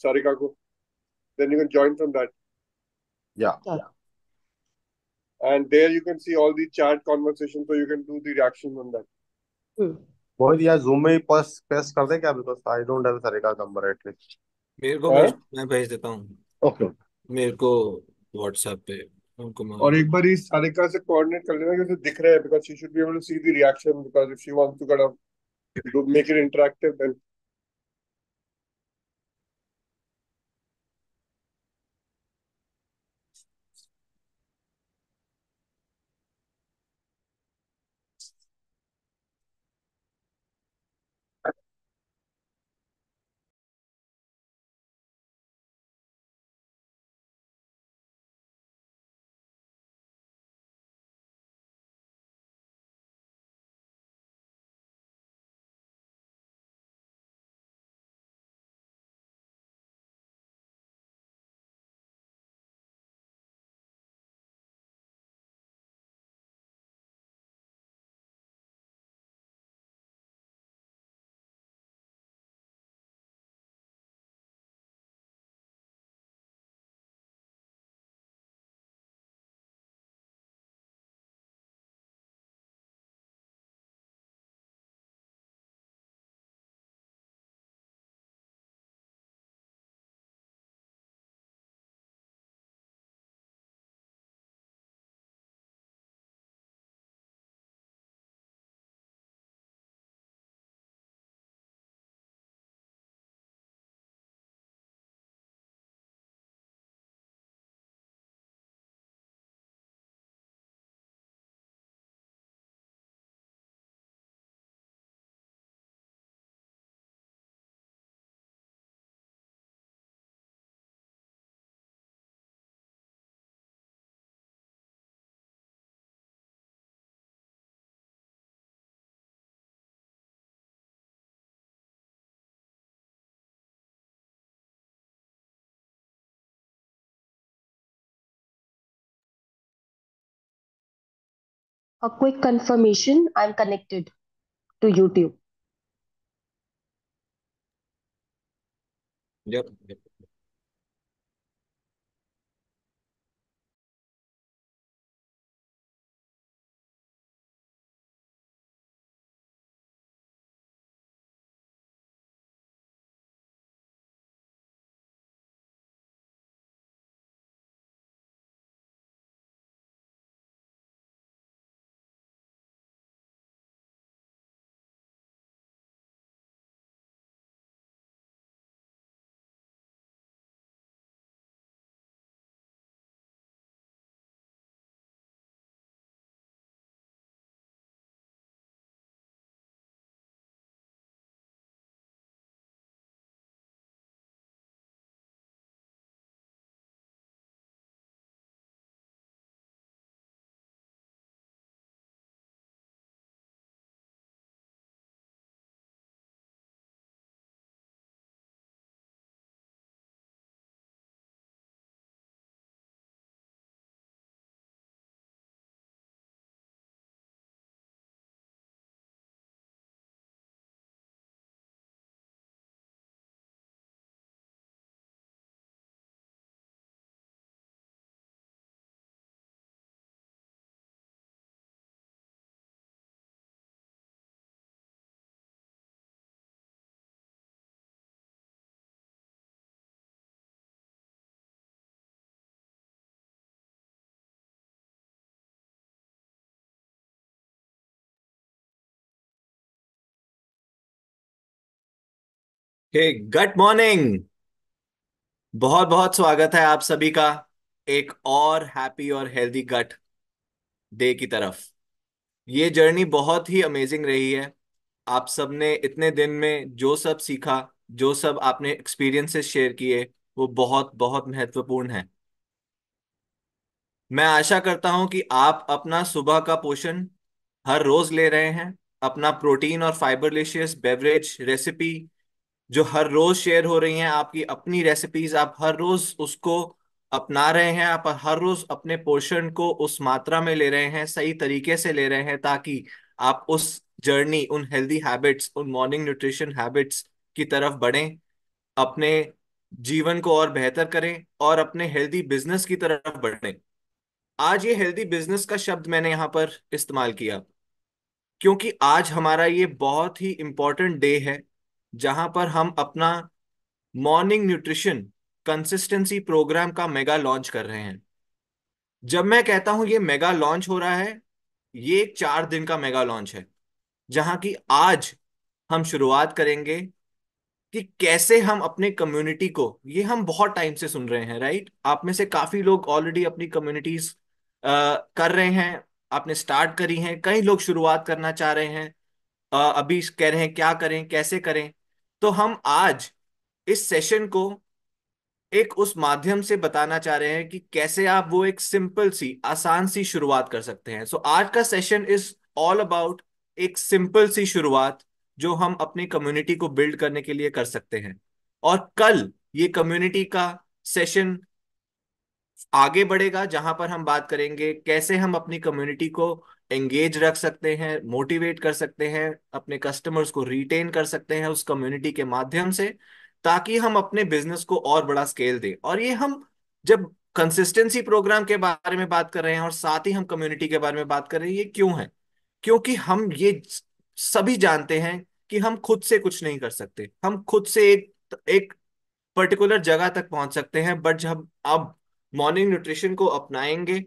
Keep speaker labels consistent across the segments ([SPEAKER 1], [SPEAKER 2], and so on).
[SPEAKER 1] Sarika ko. Then you can join from that.
[SPEAKER 2] Yeah.
[SPEAKER 3] Yeah.
[SPEAKER 1] And there you can see all the chat conversation, so you can do the reaction on that.
[SPEAKER 3] Hmm.
[SPEAKER 2] मोहित यार zoom में ही paste कर दे क्या, because I don't have Sarika number at least.
[SPEAKER 4] मेरे को
[SPEAKER 1] हाँ?
[SPEAKER 4] भेज, मैं भेज देता हूँ
[SPEAKER 2] ओके।
[SPEAKER 4] मेरे को व्हाट्सएप पे उनको
[SPEAKER 1] और
[SPEAKER 4] मैं।
[SPEAKER 1] एक बार इस सारिका से कोऑर्डिनेट कर लेना कि उसे दिख रहा है, because she should be able to see the reaction, because if she wants to kind of make it interactive, then
[SPEAKER 3] A quick confirmation, I'm connected to YouTube.
[SPEAKER 4] Yep, yep. Hey good morning. बहुत बहुत स्वागत है आप सभी का एक और happy और हेल्दी गट डे की तरफ। ये जर्नी बहुत ही अमेजिंग रही है। आप सब ने इतने दिन में जो सब सीखा, जो सब आपने एक्सपीरियंसेस शेयर किए, वो बहुत बहुत महत्वपूर्ण है। मैं आशा करता हूं कि आप अपना सुबह का पोषण हर रोज ले रहे हैं। अपना प्रोटीन और फाइबरलेशियस बेवरेज रेसिपी जो हर रोज शेयर हो रही हैं, आपकी अपनी रेसिपीज, आप हर रोज उसको अपना रहे हैं। आप हर रोज अपने पोषण को उस मात्रा में ले रहे हैं, सही तरीके से ले रहे हैं, ताकि आप उस जर्नी, उन हेल्दी हैबिट्स, उन मॉर्निंग न्यूट्रिशन हैबिट्स की तरफ बढ़ें। अपने जीवन को और बेहतर करें और अपने हेल्दी बिजनेस की तरफ बढ़ें। आज ये हेल्दी बिजनेस का शब्द मैंने यहाँ पर इस्तेमाल किया क्योंकि आज हमारा ये बहुत ही इंपॉर्टेंट डे है जहां पर हम अपना मॉर्निंग न्यूट्रिशन कंसिस्टेंसी प्रोग्राम का मेगा लॉन्च कर रहे हैं। जब मैं कहता हूं ये मेगा लॉन्च हो रहा है, ये एक 4 दिन का मेगा लॉन्च है जहां की आज हम शुरुआत करेंगे कि कैसे हम अपने कम्युनिटी को, ये हम बहुत टाइम से सुन रहे हैं, राइट? आप में से काफी लोग ऑलरेडी अपनी कम्युनिटीज कर रहे हैं, आपने स्टार्ट करी हैं, कई लोग शुरुआत करना चाह रहे हैं, अभी कह रहे हैं क्या करें कैसे करें। तो हम आज इस सेशन को एक उस माध्यम से बताना चाह रहे हैं कि कैसे आप वो एक सिंपल सी आसान सी शुरुआत कर सकते हैं। सो आज का सेशन इज ऑल अबाउट एक सिंपल सी शुरुआत जो हम अपनी कम्युनिटी को बिल्ड करने के लिए कर सकते हैं। और कल ये कम्युनिटी का सेशन आगे बढ़ेगा जहां पर हम बात करेंगे कैसे हम अपनी कम्युनिटी को एंगेज रख सकते हैं, मोटिवेट कर सकते हैं, अपने कस्टमर्स को रिटेन कर सकते हैं उस कम्युनिटी के माध्यम से, ताकि हम अपने बिजनेस को और बड़ा स्केल दें। और ये हम जब कंसिस्टेंसी प्रोग्राम के बारे में बात कर रहे हैं और साथ ही हम कम्युनिटी के बारे में बात कर रहे हैं, ये क्यों है? क्योंकि हम ये सभी जानते हैं कि हम खुद से कुछ नहीं कर सकते। हम खुद से एक एक पर्टिकुलर जगह तक पहुंच सकते हैं, बट जब अब मॉर्निंग न्यूट्रिशन को अपनाएंगे,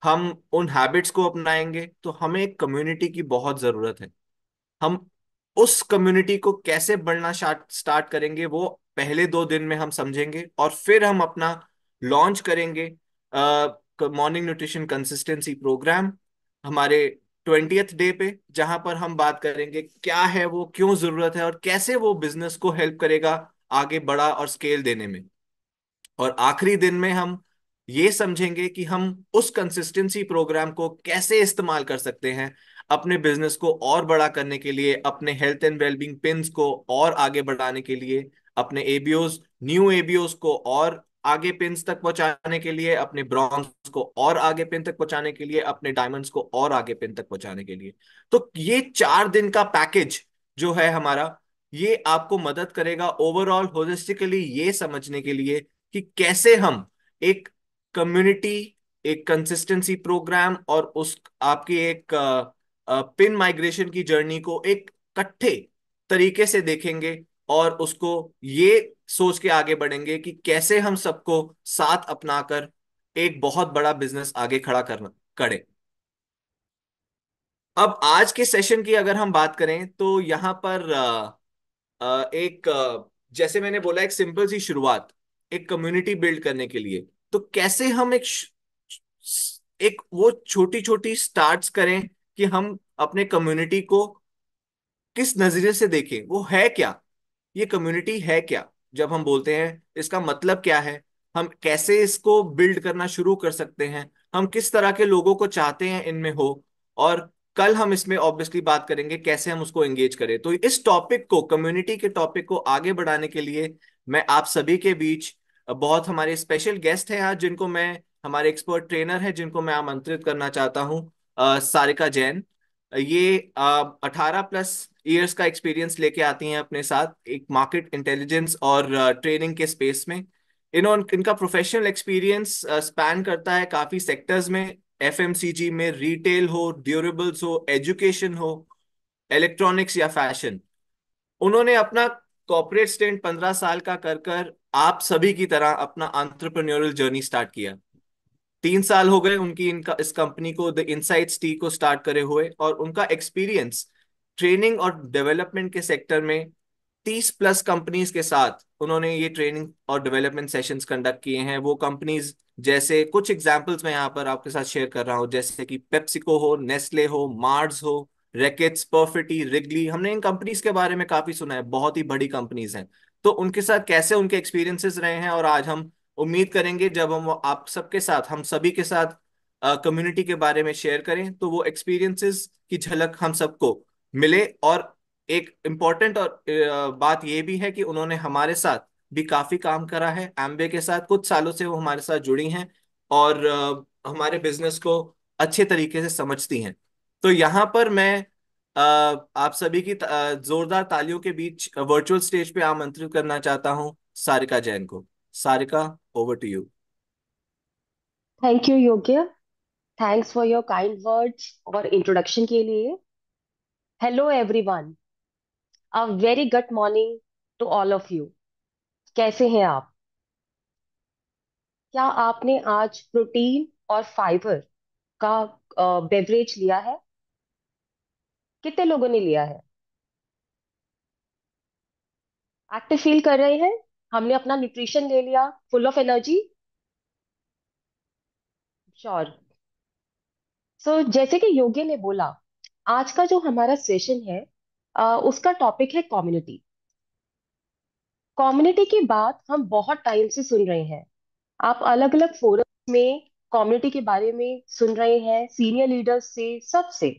[SPEAKER 4] हम उन हैबिट्स को अपनाएंगे, तो हमें एक कम्युनिटी की बहुत जरूरत है। हम उस कम्युनिटी को कैसे बढ़ना स्टार्ट करेंगे वो पहले 2 दिन में हम समझेंगे, और फिर हम अपना लॉन्च करेंगे मॉर्निंग न्यूट्रिशन कंसिस्टेंसी प्रोग्राम हमारे 20th डे पे, जहां पर हम बात करेंगे क्या है वो, क्यों जरूरत है, और कैसे वो बिजनेस को हेल्प करेगा आगे बढ़ा और स्केल देने में। और आखिरी दिन में हम ये समझेंगे कि हम उस कंसिस्टेंसी प्रोग्राम को कैसे इस्तेमाल कर सकते हैं अपने बिजनेस को और बड़ा करने के लिए, अपने हेल्थ एंड वेलबींग पिन्स को और आगे बढ़ाने के लिए, अपने एबीओस, न्यू एबीओस को और आगे पिन्स तक पहुंचाने के लिए, अपने ब्रॉन्ज को और आगे पिन तक पहुंचाने के लिए, अपने डायमंड्स को और आगे पिन तक पहुंचाने के लिए। तो ये 4 दिन का पैकेज जो है हमारा, ये आपको मदद करेगा ओवरऑल होलिस्टिकली ये समझने के लिए कि कैसे हम एक कम्युनिटी, एक कंसिस्टेंसी प्रोग्राम और उस आपकी एक पिन माइग्रेशन की जर्नी को एक इकट्ठे तरीके से देखेंगे, और उसको ये सोच के आगे बढ़ेंगे कि कैसे हम सबको साथ अपनाकर एक बहुत बड़ा बिजनेस आगे खड़ा करना करें। अब आज के सेशन की अगर हम बात करें तो यहाँ पर एक जैसे मैंने बोला, एक सिंपल सी शुरुआत एक कम्युनिटी बिल्ड करने के लिए, तो कैसे हम एक वो छोटी छोटी स्टार्ट्स करें कि हम अपने कम्युनिटी को किस नजरिए से देखें, वो है क्या, ये कम्युनिटी है क्या, जब हम बोलते हैं इसका मतलब क्या है, हम कैसे इसको बिल्ड करना शुरू कर सकते हैं, हम किस तरह के लोगों को चाहते हैं इनमें हो। और कल हम इसमें ऑब्वियसली बात करेंगे कैसे हम उसको एंगेज करें। तो इस टॉपिक को, कम्युनिटी के टॉपिक को आगे बढ़ाने के लिए मैं आप सभी के बीच बहुत हमारे स्पेशल गेस्ट हैं आज, जिनको मैं, हमारे एक्सपर्ट ट्रेनर हैं जिनको मैं आमंत्रित करना चाहता हूँ, सारिका जैन। ये 18+ ईयर्स का एक्सपीरियंस लेके आती हैं अपने साथ एक मार्केट इंटेलिजेंस और ट्रेनिंग के स्पेस में। इनका प्रोफेशनल एक्सपीरियंस स्पैन करता है काफी सेक्टर्स में, एफएमसीजी में, रिटेल हो, ड्यूरेबल्स हो, एजुकेशन हो, इलेक्ट्रॉनिक्स या फैशन। उन्होंने अपना कॉर्पोरेट स्टेंट 15 साल का कर कर आप सभी की तरह अपना एंटरप्रेन्योरल जर्नी स्टार्ट किया। 3 साल हो गए उनकी इनका इस कंपनी को, द इनसाइट्स टी को स्टार्ट करे हुए, और उनका एक्सपीरियंस ट्रेनिंग और डेवलपमेंट के सेक्टर में 30+ कंपनीज के साथ उन्होंने ये ट्रेनिंग और डेवलपमेंट सेशंस कंडक्ट किए हैं। वो कंपनीज जैसे कुछ एग्जांपल्स मैं यहाँ पर आपके साथ शेयर कर रहा हूँ, जैसे कि पेप्सिको हो, नेस्ले हो, मार्स हो, रैकेट्स, परफिटी, रिगली। हमने इन कंपनीज के बारे में काफी सुना है, बहुत ही बड़ी कंपनीज हैं। तो उनके साथ कैसे उनके एक्सपीरियंसेस रहे हैं, और आज हम उम्मीद करेंगे जब हम आप सबके साथ, हम सभी के साथ कम्युनिटी के बारे में शेयर करें, तो वो एक्सपीरियंसेस की झलक हम सबको मिले। और एक इम्पॉर्टेंट और बात ये भी है कि उन्होंने हमारे साथ भी काफी काम करा है, एम्बे के साथ कुछ सालों से वो हमारे साथ जुड़ी हैं, और हमारे बिजनेस को अच्छे तरीके से समझती हैं। तो यहाँ पर मैं आप सभी की जोरदार तालियों के बीच वर्चुअल स्टेज पे आमंत्रित करना चाहता हूँ सारिका जैन को। Sarika, over to you.
[SPEAKER 3] Thank you Yogya. Thanks for your kind words और इंट्रोडक्शन के लिए। Hello everyone, a very good morning to all of you. कैसे हैं आप? क्या आपने आज प्रोटीन और फाइबर का बेवरेज लिया है? कितने लोगों ने लिया है? एक्टिव फील कर रहे हैं? हमने अपना न्यूट्रिशन ले लिया, फुल ऑफ एनर्जी। श्योर। सो जैसे कि योगी ने बोला, आज का जो हमारा सेशन है उसका टॉपिक है कम्युनिटी। कम्युनिटी की बात हम बहुत टाइम से सुन रहे हैं। आप अलग अलग फोरम में कम्युनिटी के बारे में सुन रहे हैं, सीनियर लीडर्स से, सबसे।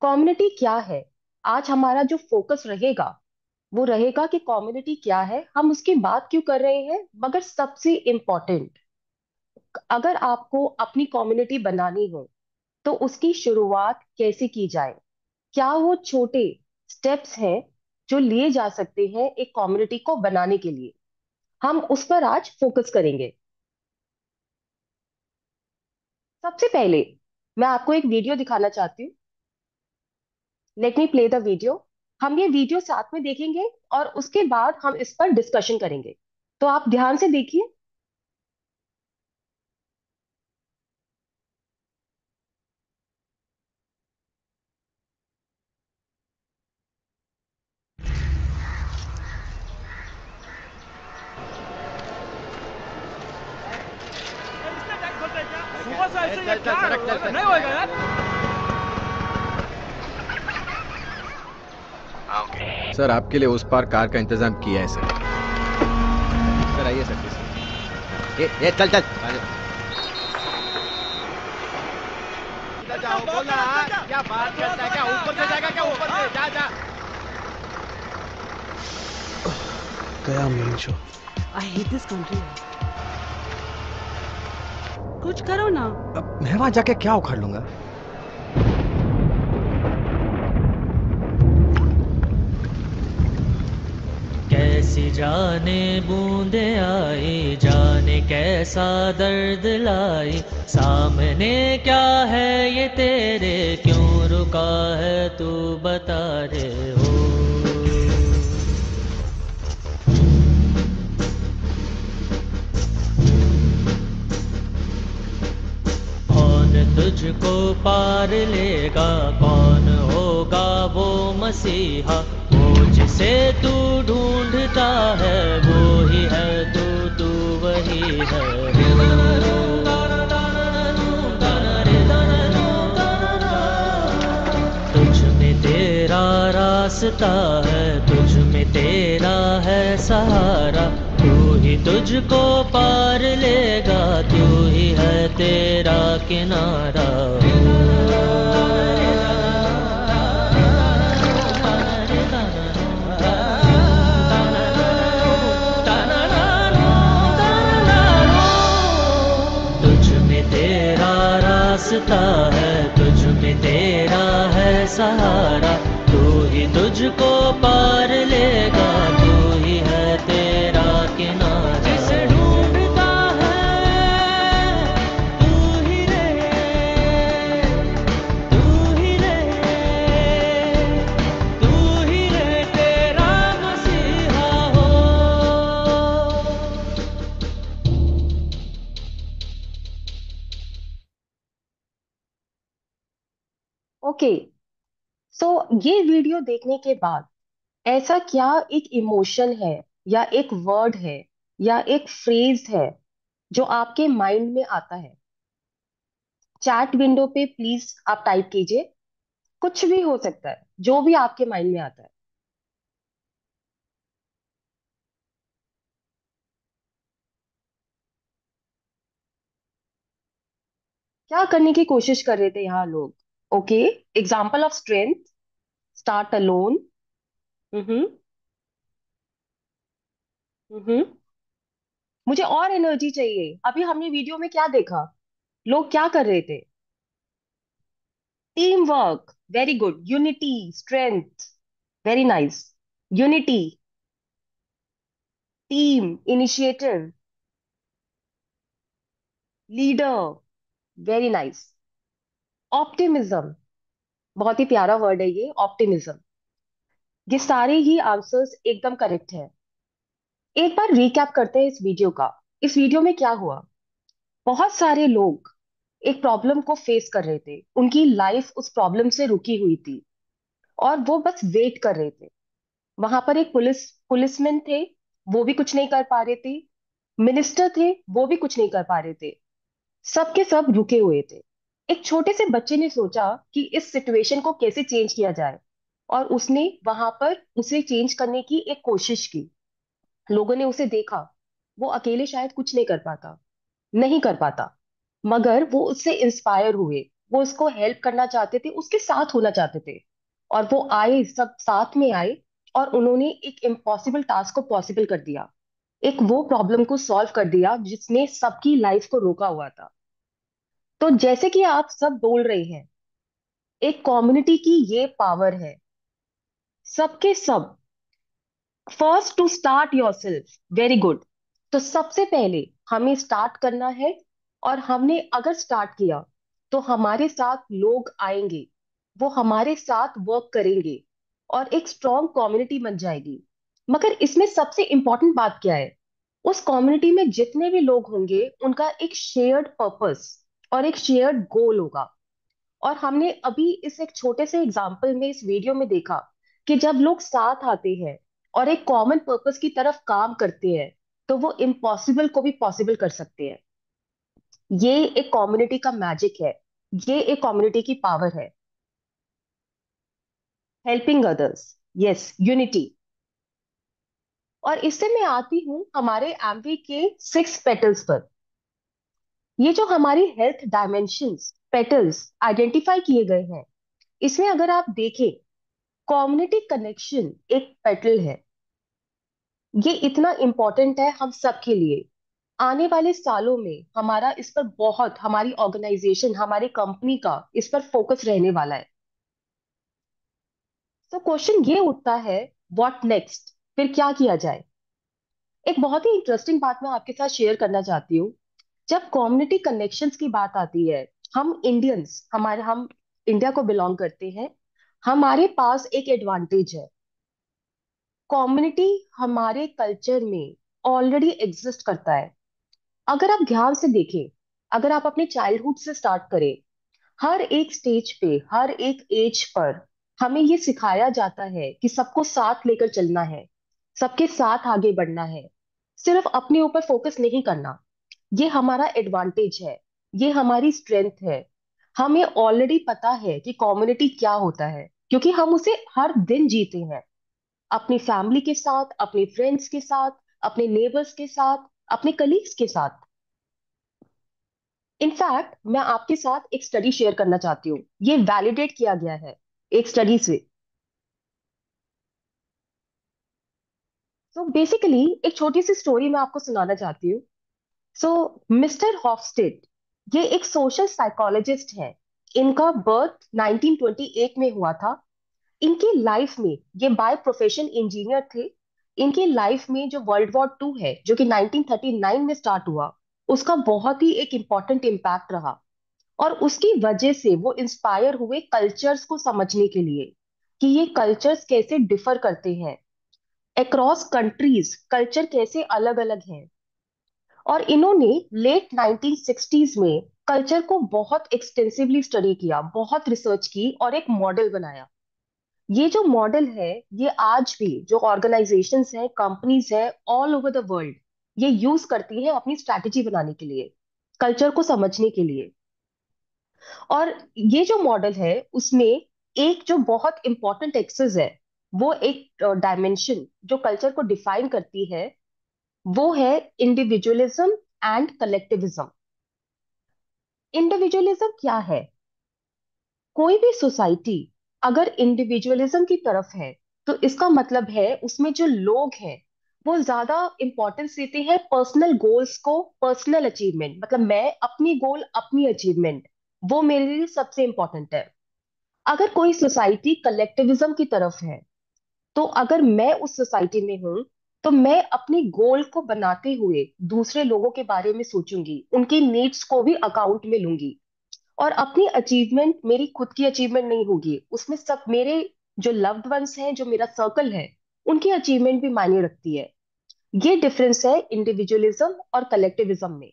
[SPEAKER 3] कम्युनिटी क्या है? आज हमारा जो फोकस रहेगा वो रहेगा कि कम्युनिटी क्या है, हम उसकी बात क्यों कर रहे हैं, मगर सबसे इम्पोर्टेंट, अगर आपको अपनी कम्युनिटी बनानी हो तो उसकी शुरुआत कैसे की जाए? क्या वो छोटे स्टेप्स हैं जो लिए जा सकते हैं एक कम्युनिटी को बनाने के लिए? हम उस पर आज फोकस करेंगे। सबसे पहले मैं आपको एक वीडियो दिखाना चाहती हूँ। Let me play the video. हम ये वीडियो साथ में देखेंगे और उसके बाद हम इस पर डिस्कशन करेंगे। तो आप ध्यान से देखिए।
[SPEAKER 5] सुबह से ऐसे ये क्या नहीं होएगा यार।
[SPEAKER 6] सर आपके लिए उस पार कार का इंतजाम किया है सर। सर आइए सर प्लीज। ये चल चल इधर जाओ, बोलना क्या बात करता है, क्या ऊपर से जाएगा, क्या ऊपर से जा जा।
[SPEAKER 7] गया मेरी show.
[SPEAKER 8] I hate this country. कुछ करो ना।
[SPEAKER 7] अब मैं वहां जाके क्या उखाड़ लूंगा?
[SPEAKER 9] कैसी जाने बूंदे आई, जाने कैसा दर्द लाई, सामने क्या है ये तेरे, क्यों रुका है तू बता रे हो। कौन तुझको पार लेगा, कौन होगा वो मसीहा, वो जिसे तू ढूंढता है वो ही है तू वही है। तुझ में तेरा रास्ता है, तुझ में तेरा है सहारा, तू ही तुझको पार लेगा, तू ही है तेरा किनारा। तुझ में तेरा रास्ता है, तुझ में तेरा है सहारा, तू ही तुझको पार लेगा, तू ही है तेरा किनारा। जिसे ढूंढता है तू ही रहे, तू ही रहे, तू ही रहे तेरा मसीहा हो।
[SPEAKER 3] ओके। सो ये वीडियो देखने के बाद ऐसा क्या एक इमोशन है, या एक वर्ड है, या एक फ्रेज है जो आपके माइंड में आता है? चैट विंडो पे प्लीज आप टाइप कीजिए। कुछ भी हो सकता है, जो भी आपके माइंड में आता है। क्या करने की कोशिश कर रहे थे यहाँ लोग? Okay. Example of strength, start alone. Hmm. Hmm. मुझे और एनर्जी चाहिए। अभी हमने वीडियो में क्या देखा? लोग क्या कर रहे थे? Team work, very good. Unity, strength, very nice. Unity, team, initiative, leader, very nice. Optimism, बहुत ही प्यारा वर्ड है ये, ऑप्टिमिज्म। ये सारे ही आंसर्स एकदम करेक्ट है। एक बार रिकैप करते हैं इस वीडियो का। इस वीडियो में क्या हुआ? बहुत सारे लोग एक प्रॉब्लम को फेस कर रहे थे, उनकी लाइफ उस प्रॉब्लम से रुकी हुई थी और वो बस वेट कर रहे थे। वहां पर एक पुलिसमैन थे, वो भी कुछ नहीं कर पा रहे थे। मिनिस्टर थे, वो भी कुछ नहीं कर पा रहे थे। सबके सब रुके हुए थे। एक छोटे से बच्चे ने सोचा कि इस सिचुएशन को कैसे चेंज किया जाए, और उसने वहां पर उसे चेंज करने की एक कोशिश की। लोगों ने उसे देखा, वो अकेले शायद कुछ नहीं कर पाता, मगर वो उससे इंस्पायर हुए। वो उसको हेल्प करना चाहते थे, उसके साथ होना चाहते थे। और वो आए, सब साथ में आए, और उन्होंने एक इम्पॉसिबल टास्क को पॉसिबल कर दिया। एक वो प्रॉब्लम को सॉल्व कर दिया जिसने सबकी लाइफ को रोका हुआ था। तो जैसे कि आप सब बोल रहे हैं, एक कम्युनिटी की ये पावर है। सबके सब, first to start yourself, very good. तो सबसे पहले हमें स्टार्ट करना है, और हमने अगर स्टार्ट किया तो हमारे साथ लोग आएंगे, वो हमारे साथ वर्क करेंगे, और एक स्ट्रॉन्ग कम्युनिटी बन जाएगी। मगर इसमें सबसे इंपॉर्टेंट बात क्या है? उस कम्युनिटी में जितने भी लोग होंगे, उनका एक शेयर्ड पर्पस और एक शेयर्ड गोल होगा। और हमने अभी इस एक छोटे से एग्जाम्पल में, इस वीडियो में देखा कि जब लोग साथ आते हैं और एक कॉमन पर्पस की तरफ काम करते हैं, तो वो इम्पॉसिबल को भी पॉसिबल कर सकते हैं। ये एक कम्युनिटी का मैजिक है, ये एक कम्युनिटी की पावर है। Helping others, yes, unity. और इससे मैं आती हूँ हमारे एमवी के 6 पेटल्स पर। ये जो हमारी हेल्थ डायमेंशंस पेटल्स आइडेंटिफाई किए गए हैं, इसमें अगर आप देखें, कम्युनिटी कनेक्शन एक पेटल है। ये इतना इंपॉर्टेंट है हम सब के लिए। आने वाले सालों में हमारा इस पर बहुत, हमारी ऑर्गेनाइजेशन, हमारी कंपनी का इस पर फोकस रहने वाला है। तो क्वेश्चन ये उठता है, व्हाट नेक्स्ट? फिर क्या किया जाए? एक बहुत ही इंटरेस्टिंग बात मैं आपके साथ शेयर करना चाहती हूँ। जब कम्युनिटी कनेक्शंस की बात आती है, हम इंडियंस, हम इंडिया को बिलोंग करते हैं। हमारे पास एक एडवांटेज है। कम्युनिटी हमारे कल्चर में ऑलरेडी एग्जिस्ट करता है। अगर आप ध्यान से देखें, अगर आप अपने चाइल्डहुड से स्टार्ट करें, हर एक स्टेज पे, हर एक एज पर हमें ये सिखाया जाता है कि सबको साथ लेकर चलना है, सबके साथ आगे बढ़ना है, सिर्फ अपने ऊपर फोकस नहीं करना। ये हमारा एडवांटेज है, ये हमारी स्ट्रेंथ है। हमें ऑलरेडी पता है कि कम्युनिटी क्या होता है, क्योंकि हम उसे हर दिन जीते हैं। अपनी फैमिली के साथ, अपने फ्रेंड्स के साथ, अपने नेबर्स के साथ, अपने कलीग्स के साथ। इनफैक्ट मैं आपके साथ एक स्टडी शेयर करना चाहती हूँ, ये वैलिडेट किया गया है एक स्टडी से। तो बेसिकली एक छोटी सी स्टोरी मैं आपको सुनाना चाहती हूँ। सो मिस्टर हॉफस्टेड, ये एक सोशल साइकोलॉजिस्ट है। इनका बर्थ 1928 में हुआ था। इनकी लाइफ में, ये बाय प्रोफेशन इंजीनियर थे। इनकी लाइफ में जो वर्ल्ड वॉर 2 है, जो कि 1939 में स्टार्ट हुआ, उसका बहुत ही एक इम्पॉर्टेंट इम्पैक्ट रहा। और उसकी वजह से वो इंस्पायर हुए कल्चर्स को समझने के लिए, कि ये कल्चर्स कैसे डिफर करते हैं, अक्रॉस कंट्रीज कल्चर कैसे अलग अलग हैं। और इन्होंने लेट 1960s में कल्चर को बहुत एक्सटेंसिवली स्टडी किया, बहुत रिसर्च की, और एक मॉडल बनाया। ये जो मॉडल है, ये आज भी जो ऑर्गेनाइजेशंस हैं, कंपनीज हैं ऑल ओवर द वर्ल्ड, ये यूज करती हैं अपनी स्ट्रैटेजी बनाने के लिए, कल्चर को समझने के लिए। और ये जो मॉडल है, उसमें एक जो बहुत इंपॉर्टेंट एक्सेस है, वो एक डायमेंशन जो कल्चर को डिफाइन करती है, वो है इंडिविजुअलिज्म एंड कलेक्टिविज्म। इंडिविजुअलिज्म क्या है? कोई भी सोसाइटी अगर इंडिविजुअलिज्म की तरफ है, तो इसका मतलब है उसमें जो लोग हैं, वो ज्यादा इंपॉर्टेंस देते हैं पर्सनल गोल्स को, पर्सनल अचीवमेंट, मतलब मैं अपनी गोल, अपनी अचीवमेंट, वो मेरे लिए सबसे इंपॉर्टेंट है। अगर कोई सोसाइटी कलेक्टिविज्म की तरफ है, तो अगर मैं उस सोसाइटी में हूं, तो मैं अपनी गोल को बनाते हुए दूसरे लोगों के बारे में सोचूंगी, उनकी नीड्स को भी अकाउंट में लूंगी। और अपनी अचीवमेंट मेरी खुद की अचीवमेंट नहीं होगी, उसमें सब मेरे जो लव्ड वंस हैं, जो मेरा सर्कल है, उनकी अचीवमेंट भी मायने रखती है। ये डिफरेंस है इंडिविजुअलिज्म और कलेक्टिविज्म में।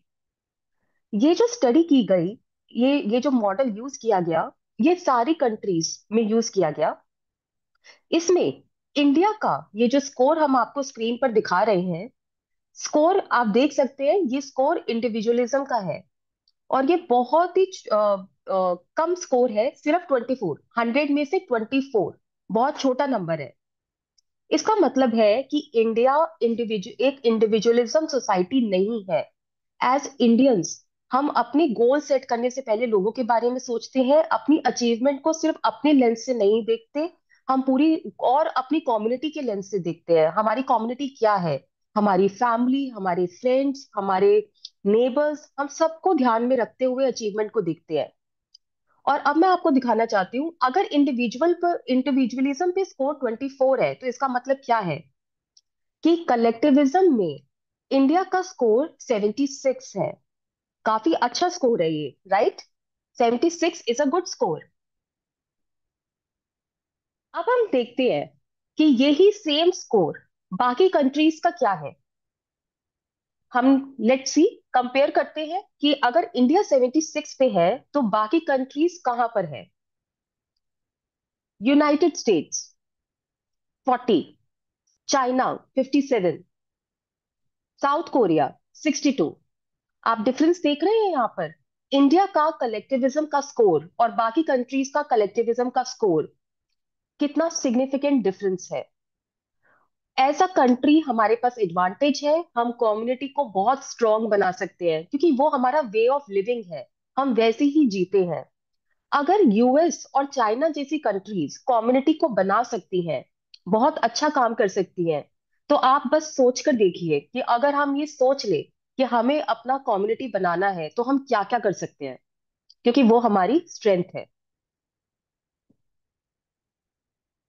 [SPEAKER 3] ये जो स्टडी की गई, ये जो मॉडल यूज किया गया, ये सारी कंट्रीज में यूज किया गया। इसमें इंडिया का ये जो स्कोर हम आपको स्क्रीन पर दिखा रहे हैं, स्कोर आप देख सकते हैं, ये स्कोर इंडिविजुअलिज्म का है। और ये बहुत ही कम स्कोर है, सिर्फ 24, 100 में से 24, बहुत छोटा नंबर है। इसका मतलब है कि इंडिया एक इंडिविजुअलिज्म सोसाइटी नहीं है। एज इंडियंस हम अपनी गोल सेट करने से पहले लोगों के बारे में सोचते हैं, अपनी अचीवमेंट को सिर्फ अपने लेंस से नहीं देखते, हम पूरी और अपनी कम्युनिटी के लेंस से देखते हैं। हमारी कम्युनिटी क्या है, हमारी फैमिली, हमारे फ्रेंड्स, हमारे नेबर्स, हम सबको ध्यान में रखते हुए अचीवमेंट को देखते हैं। और अब मैं आपको दिखाना चाहती हूँ, अगर इंडिविजुअलिज्म पे स्कोर 24 है, तो इसका मतलब क्या है कि कलेक्टिविज्म में इंडिया का स्कोर 76 है। काफी अच्छा स्कोर है ये, right? 76 is a good score. अब हम देखते हैं कि यही सेम स्कोर बाकी कंट्रीज का क्या है। हम लेट्स सी कंपेयर करते हैं कि अगर इंडिया 76 पे है तो बाकी कंट्रीज कहां पर है। United states 40, China 57, south Korea 62। आप डिफरेंस देख रहे हैं यहाँ पर? इंडिया का कलेक्टिविज्म का स्कोर और बाकी कंट्रीज का कलेक्टिविज्म का स्कोर, कितना सिग्निफिकेंट डिफरेंस है। एज अ कंट्री हमारे पास एडवांटेज है, हम कम्युनिटी को बहुत स्ट्रांग बना सकते हैं क्योंकि वो हमारा वे ऑफ लिविंग है, हम वैसे ही जीते हैं। अगर यूएस और चाइना जैसी कंट्रीज कम्युनिटी को बना सकती हैं, बहुत अच्छा काम कर सकती हैं, तो आप बस सोच कर देखिए कि अगर हम ये सोच ले कि हमें अपना कम्युनिटी बनाना है तो हम क्या क्या कर सकते हैं, क्योंकि वो हमारी स्ट्रेंथ है।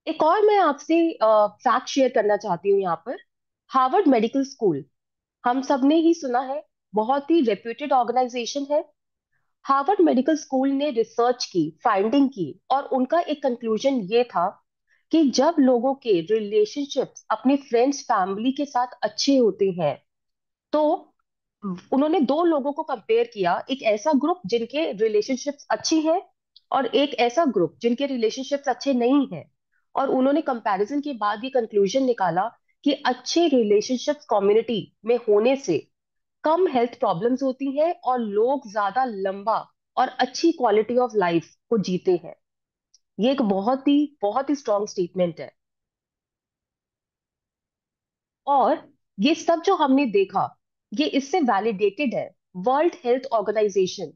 [SPEAKER 3] एक और मैं आपसे फैक्ट शेयर करना चाहती हूँ यहाँ पर। हार्वर्ड मेडिकल स्कूल, हम सब ने ही सुना है, बहुत ही रेप्यूटेड ऑर्गेनाइजेशन है। हार्वर्ड मेडिकल स्कूल ने रिसर्च की, फाइंडिंग की, और उनका एक कंक्लूजन ये था कि जब लोगों के रिलेशनशिप्स अपने फ्रेंड्स फैमिली के साथ अच्छे होते हैं, तो उन्होंने दो लोगों को कंपेयर किया, एक ऐसा ग्रुप जिनके रिलेशनशिप्स अच्छी हैं और एक ऐसा ग्रुप जिनके रिलेशनशिप्स अच्छे नहीं हैं। और उन्होंने कंपैरिजन के बाद ये कंक्लूजन निकाला कि अच्छे रिलेशनशिप्स कम्युनिटी में होने से कम हेल्थ प्रॉब्लम्स होती हैं और लोग ज्यादा लंबा और अच्छी क्वालिटी ऑफ लाइफ को जीते हैं। ये एक बहुत ही स्ट्रॉन्ग स्टेटमेंट है। और ये सब जो हमने देखा, ये इससे वैलिडेटेड है। World Health Organization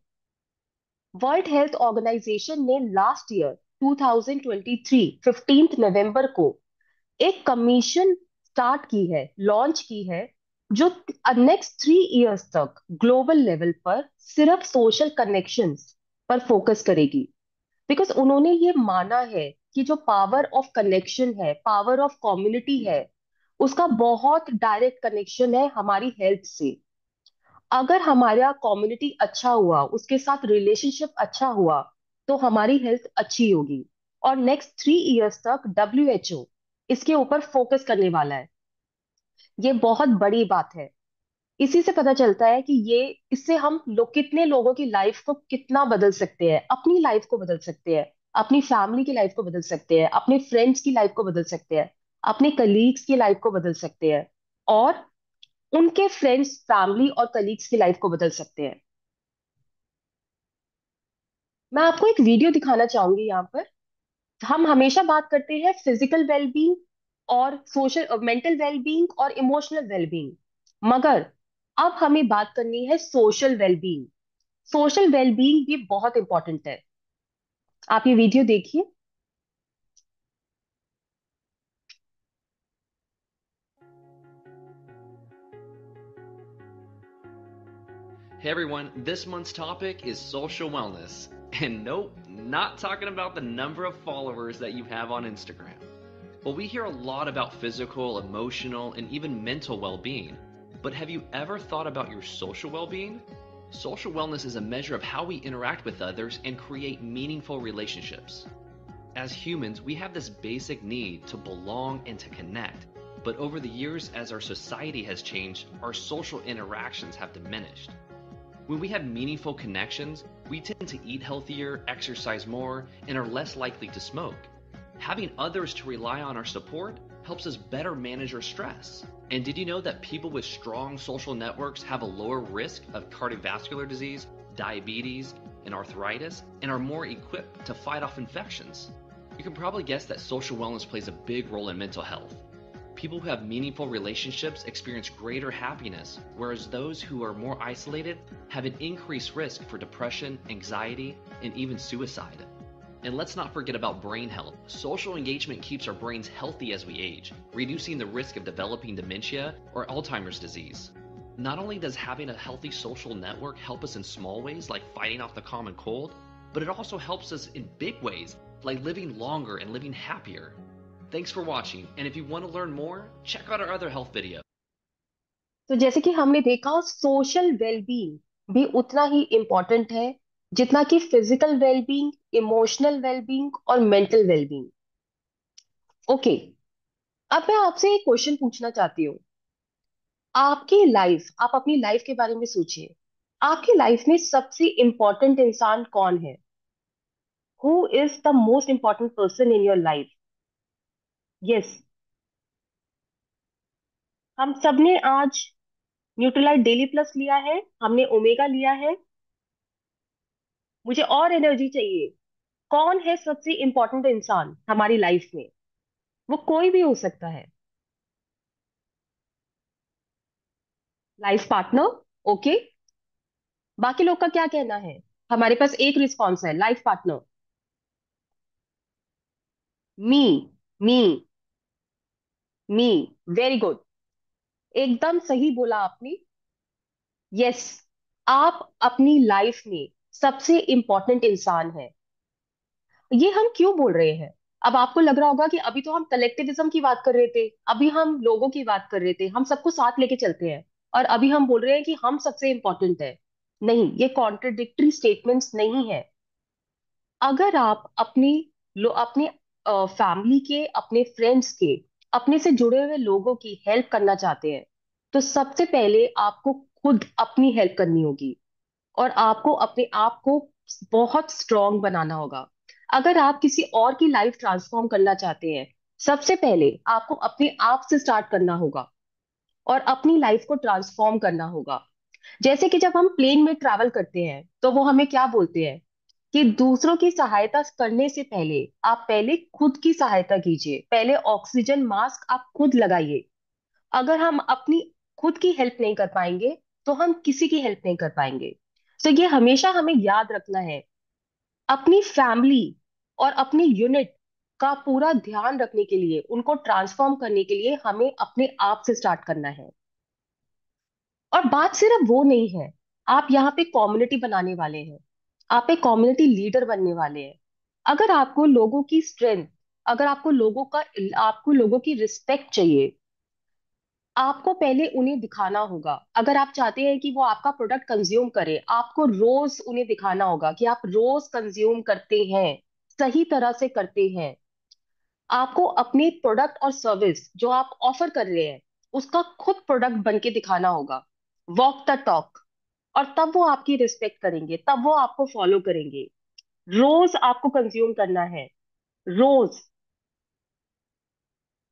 [SPEAKER 3] World Health Organization ने लास्ट ईयर 2023 15 नवंबर को एक कमीशन स्टार्ट की है, लॉन्च की है, जो नेक्स्ट 3 इयर्स तक ग्लोबल लेवल पर सिर्फ सोशल कनेक्शंस पर फोकस करेगी। बिकॉज उन्होंने ये माना है कि जो पावर ऑफ कनेक्शन है, पावर ऑफ कम्युनिटी है, उसका बहुत डायरेक्ट कनेक्शन है हमारी हेल्थ से। अगर हमारा कम्युनिटी अच्छा हुआ, उसके साथ रिलेशनशिप अच्छा हुआ, तो हमारी हेल्थ अच्छी होगी। और नेक्स्ट 3 इयर्स तक WHO इसके ऊपर फोकस करने वाला है। ये बहुत बड़ी बात है। इसी से पता चलता है कि ये इससे हम लोग कितने लोगों की लाइफ को कितना बदल सकते हैं, अपनी लाइफ को बदल सकते हैं, अपनी फैमिली की लाइफ को बदल सकते हैं, अपने फ्रेंड्स की लाइफ को बदल सकते हैं, अपने कलीग्स की लाइफ को बदल सकते हैं, और उनके फ्रेंड्स, फैमिली और कलीग्स की लाइफ को बदल सकते हैं। मैं आपको एक वीडियो दिखाना चाहूंगी यहाँ पर। हम हमेशा बात करते हैं फिजिकल वेलबींग और सोशल मेंटल वेलबींग और इमोशनल वेलबींग, मगर अब हमें बात करनी है सोशल वेलबींग। सोशल वेलबींग भी बहुत इंपॉर्टेंट है। आप ये वीडियो देखिए।
[SPEAKER 10] Hey everyone, this month's topic is social wellness. And nope, not talking about the number of followers that you have on Instagram. Well, we hear a lot about physical, emotional, and even mental well being. But have you ever thought about your social well being? Social wellness is a measure of how we interact with others and create meaningful relationships. As humans, we have this basic need to belong and to connect. But over the years, as our society has changed, our social interactions have diminished. When we have meaningful connections, we tend to eat healthier, exercise more, and are less likely to smoke. Having others to rely on our support helps us better manage our stress. And did you know that people with strong social networks have a lower risk of cardiovascular disease, diabetes, and arthritis, and are more equipped to fight off infections? You can probably guess that social wellness plays a big role in mental health. People who have meaningful relationships experience greater happiness, whereas those who are more isolated have an increased risk for depression, anxiety, and even suicide. And let's not forget about brain health. Social engagement keeps our brains healthy as we age, reducing the risk of developing dementia or Alzheimer's disease. Not only does having a healthy social network help us in small ways like fighting off the common cold, but it also helps us in big ways like living longer and living happier. Thanks for watching, and if you want to learn more, check out our other health video.
[SPEAKER 3] तो जैसे कि हमने देखा, social wellbeing भी उतना ही important है जितना कि फिजिकल वेलबींग, इमोशनल वेलबींग और मेंटल वेलबींग। ओके, अब मैं आपसे एक क्वेश्चन पूछना चाहती हूँ। आपकी लाइफ, आप अपनी लाइफ के बारे में सोचिए। आपकी लाइफ में सबसे इम्पोर्टेंट इंसान कौन है? Who is the most important person in your life? Yes, हम सबने आज न्यूट्रीलाइट डेली प्लस लिया है, हमने ओमेगा लिया है। मुझे और एनर्जी चाहिए। कौन है सबसे इंपॉर्टेंट इंसान हमारी लाइफ में? वो कोई भी हो सकता है। Life partner, okay. बाकी लोग का क्या कहना है? हमारे पास एक रिस्पॉन्स है, लाइफ पार्टनर। मी, मी, मी, वेरी गुड, एकदम सही बोला आपने। यस, आप अपनी लाइफ में सबसे इंपॉर्टेंट इंसान है। ये हम क्यों बोल रहे हैं? अब आपको लग रहा होगा कि अभी तो हम कलेक्टिविज्म की बात कर रहे थे, अभी हम लोगों की बात कर रहे थे, हम सबको साथ लेके चलते हैं, और अभी हम बोल रहे हैं कि हम सबसे इंपॉर्टेंट है। नहीं, ये कॉन्ट्रडिक्टरी स्टेटमेंट्स नहीं है। अगर आप अपने फैमिली के, अपने फ्रेंड्स के, अपने से जुड़े हुए लोगों की हेल्प करना चाहते हैं, तो सबसे पहले आपको खुद अपनी हेल्प करनी होगी और आपको अपने आप को बहुत स्ट्रांग बनाना होगा। अगर आप किसी और की लाइफ ट्रांसफॉर्म करना चाहते हैं, सबसे पहले आपको अपने आप से स्टार्ट करना होगा और अपनी लाइफ को ट्रांसफॉर्म करना होगा। जैसे कि जब हम प्लेन में ट्रैवल करते हैं तो वो हमें क्या बोलते हैं कि दूसरों की सहायता करने से पहले आप पहले खुद की सहायता कीजिए, पहले ऑक्सीजन मास्क आप खुद लगाइए। अगर हम अपनी खुद की हेल्प नहीं कर पाएंगे तो हम किसी की हेल्प नहीं कर पाएंगे। तो ये हमेशा हमें याद रखना है। अपनी फैमिली और अपनी यूनिट का पूरा ध्यान रखने के लिए, उनको ट्रांसफॉर्म करने के लिए हमें अपने आप से स्टार्ट करना है। और बात सिर्फ वो नहीं है, आप यहाँ पे कम्युनिटी बनाने वाले हैं, आप एक कम्युनिटी लीडर बनने वाले हैं। अगर आपको लोगों की स्ट्रेंथ, अगर आपको लोगों की रिस्पेक्ट चाहिए, आपको पहले उन्हें दिखाना होगा। अगर आप चाहते हैं कि वो आपका प्रोडक्ट कंज्यूम करे, आपको रोज उन्हें दिखाना होगा कि आप रोज कंज्यूम करते हैं, सही तरह से करते हैं। आपको अपने प्रोडक्ट और सर्विस जो आप ऑफर कर रहे हैं उसका खुद प्रोडक्ट बन के दिखाना होगा, वॉक द टॉक। और तब वो आपकी रिस्पेक्ट करेंगे, तब वो आपको फॉलो करेंगे। रोज आपको कंज्यूम करना है, रोज।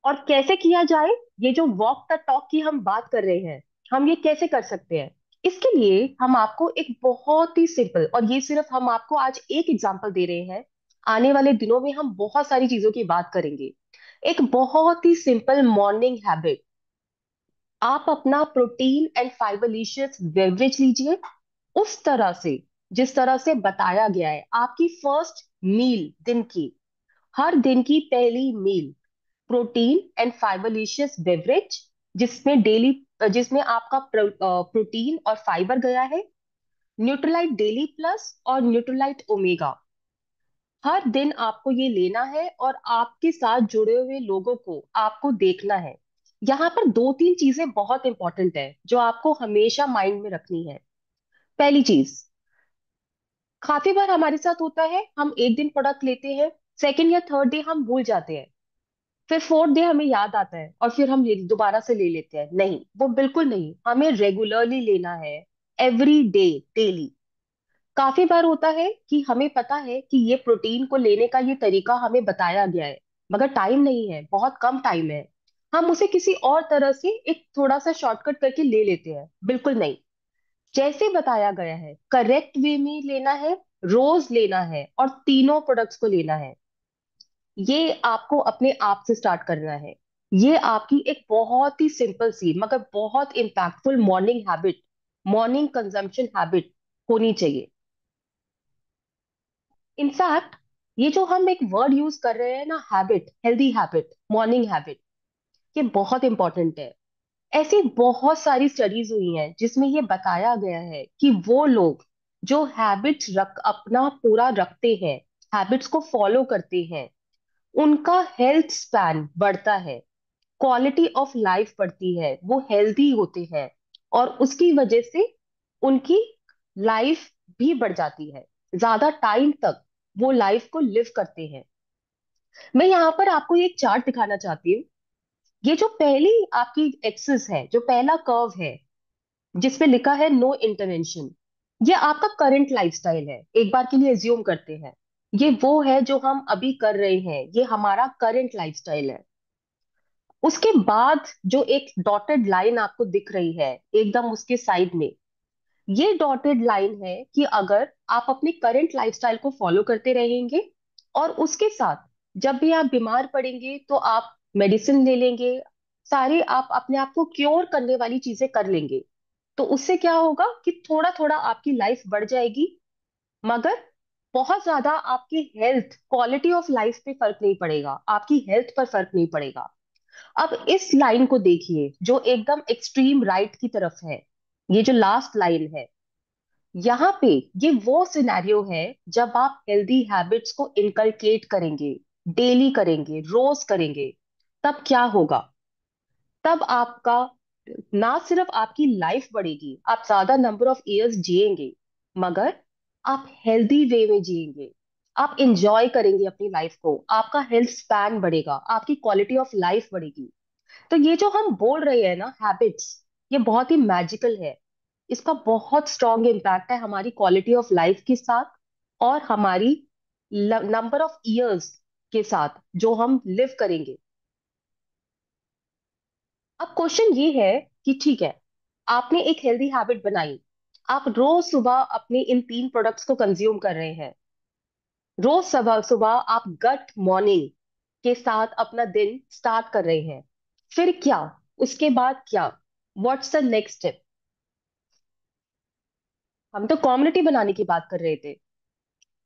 [SPEAKER 3] और कैसे किया जाए? ये जो वॉक द टॉक की हम बात कर रहे हैं, हम ये कैसे कर सकते हैं? इसके लिए हम आपको एक बहुत ही सिंपल, और ये सिर्फ हम आपको आज एक एग्जांपल दे रहे हैं, आने वाले दिनों में हम बहुत सारी चीजों की बात करेंगे। एक बहुत ही सिंपल मॉर्निंग हैबिट, आप अपना प्रोटीन एंड फाइबरलिशियस बेवरेज लीजिए उस तरह से जिस तरह से बताया गया है। आपकी फर्स्ट मील, दिन की, हर दिन की पहली मील, प्रोटीन एंड फाइबरलिशियस बेवरेज, जिसमें आपका प्रोटीन और फाइबर गया है, न्यूट्रीलाइट डेली प्लस और न्यूट्रीलाइट ओमेगा। हर दिन आपको ये लेना है और आपके साथ जुड़े हुए लोगों को आपको देखना है। यहाँ पर दो तीन चीजें बहुत इंपॉर्टेंट है जो आपको हमेशा माइंड में रखनी है। पहली चीज, काफी बार हमारे साथ होता है, हम एक दिन प्रोडक्ट लेते हैं, सेकेंड या थर्ड डे हम भूल जाते हैं, फिर फोर्थ डे हमें याद आता है और फिर हम दोबारा से ले लेते हैं। नहीं, वो बिल्कुल नहीं, हमें रेगुलरली लेना है, एवरी डे, डेली। काफी बार होता है कि हमें पता है कि ये प्रोटीन को लेने का ये तरीका हमें बताया गया है, मगर टाइम नहीं है, बहुत कम टाइम है, हम उसे किसी और तरह से एक थोड़ा सा शॉर्टकट करके ले लेते हैं। बिल्कुल नहीं, जैसे बताया गया है करेक्ट वे में लेना है, रोज लेना है और तीनों प्रोडक्ट्स को लेना है। ये आपको अपने आप से स्टार्ट करना है। ये आपकी एक बहुत ही सिंपल सी मगर बहुत impactful morning habit, morning consumption habit होनी चाहिए। इनफैक्ट ये जो हम एक वर्ड यूज कर रहे हैं ना, habit, healthy habit, morning habit, ये बहुत इंपॉर्टेंट है। ऐसी बहुत सारी स्टडीज हुई हैं जिसमें ये बताया गया है कि वो लोग जो हैबिट्स रख अपना पूरा रखते हैं, हैबिट्स को फॉलो करते हैं, उनका हेल्थ स्पैन बढ़ता है, क्वालिटी ऑफ लाइफ बढ़ती है, वो हेल्दी होते हैं और उसकी वजह से उनकी लाइफ भी बढ़ जाती है, ज्यादा टाइम तक वो लाइफ को लिव करते हैं। मैं यहाँ पर आपको एक चार्ट दिखाना चाहती हूँ। ये जो पहली आपकी एक्सिस है, जो पहला कर्व है जिसपे लिखा है नो इंटरवेंशन, ये आपका करंट लाइफस्टाइल है। एक बार के लिए एज्यूम करते हैं ये वो है जो हम अभी कर रहे हैं, ये हमारा करंट लाइफस्टाइल है। उसके बाद जो एक डॉटेड लाइन आपको दिख रही है एकदम उसके साइड में, ये डॉटेड लाइन है कि अगर आप अपने करंट लाइफस्टाइल को फॉलो करते रहेंगे और उसके साथ जब भी आप बीमार पड़ेंगे तो आप मेडिसिन ले लेंगे, सारे आप अपने आप को क्योर करने वाली चीजें कर लेंगे, तो उससे क्या होगा कि थोड़ा थोड़ा आपकी लाइफ बढ़ जाएगी, मगर बहुत ज्यादा आपकी हेल्थ, क्वालिटी ऑफ लाइफ पे फर्क नहीं पड़ेगा, आपकी हेल्थ पर फर्क नहीं पड़ेगा। अब इस लाइन को देखिए जो एकदम एक्सट्रीम राइट की तरफ है, ये जो लास्ट लाइन है, यहाँ पे ये वो सिनेरियो है जब आप हेल्दी हैबिट्स को इनकलकेट करेंगे, डेली करेंगे, रोज करेंगे। तब क्या होगा? तब आपका ना सिर्फ आपकी लाइफ बढ़ेगी, आप ज्यादा नंबर ऑफ इयर्स जिएंगे, मगर आप हेल्दी वे में जिएंगे, आप इंजॉय करेंगे अपनी लाइफ को, आपका हेल्थ स्पैन बढ़ेगा, आपकी क्वालिटी ऑफ लाइफ बढ़ेगी। तो ये जो हम बोल रहे हैं ना हैबिट्स, ये बहुत ही मैजिकल है। इसका बहुत स्ट्रॉन्ग इम्पैक्ट है हमारी क्वालिटी ऑफ लाइफ के साथ और हमारी नंबर ऑफ इयर्स के साथ जो हम लिव करेंगे। अब क्वेश्चन ये है कि ठीक है, आपने एक हेल्दी हैबिट बनाई, आप रोज सुबह अपने इन तीन प्रोडक्ट्स को कंज्यूम कर रहे हैं, रोज सुबह सुबह आप गट मॉर्निंग के साथ अपना दिन स्टार्ट कर रहे हैं, फिर क्या? उसके बाद क्या? What's the next step? हम तो कम्युनिटी बनाने की बात कर रहे थे।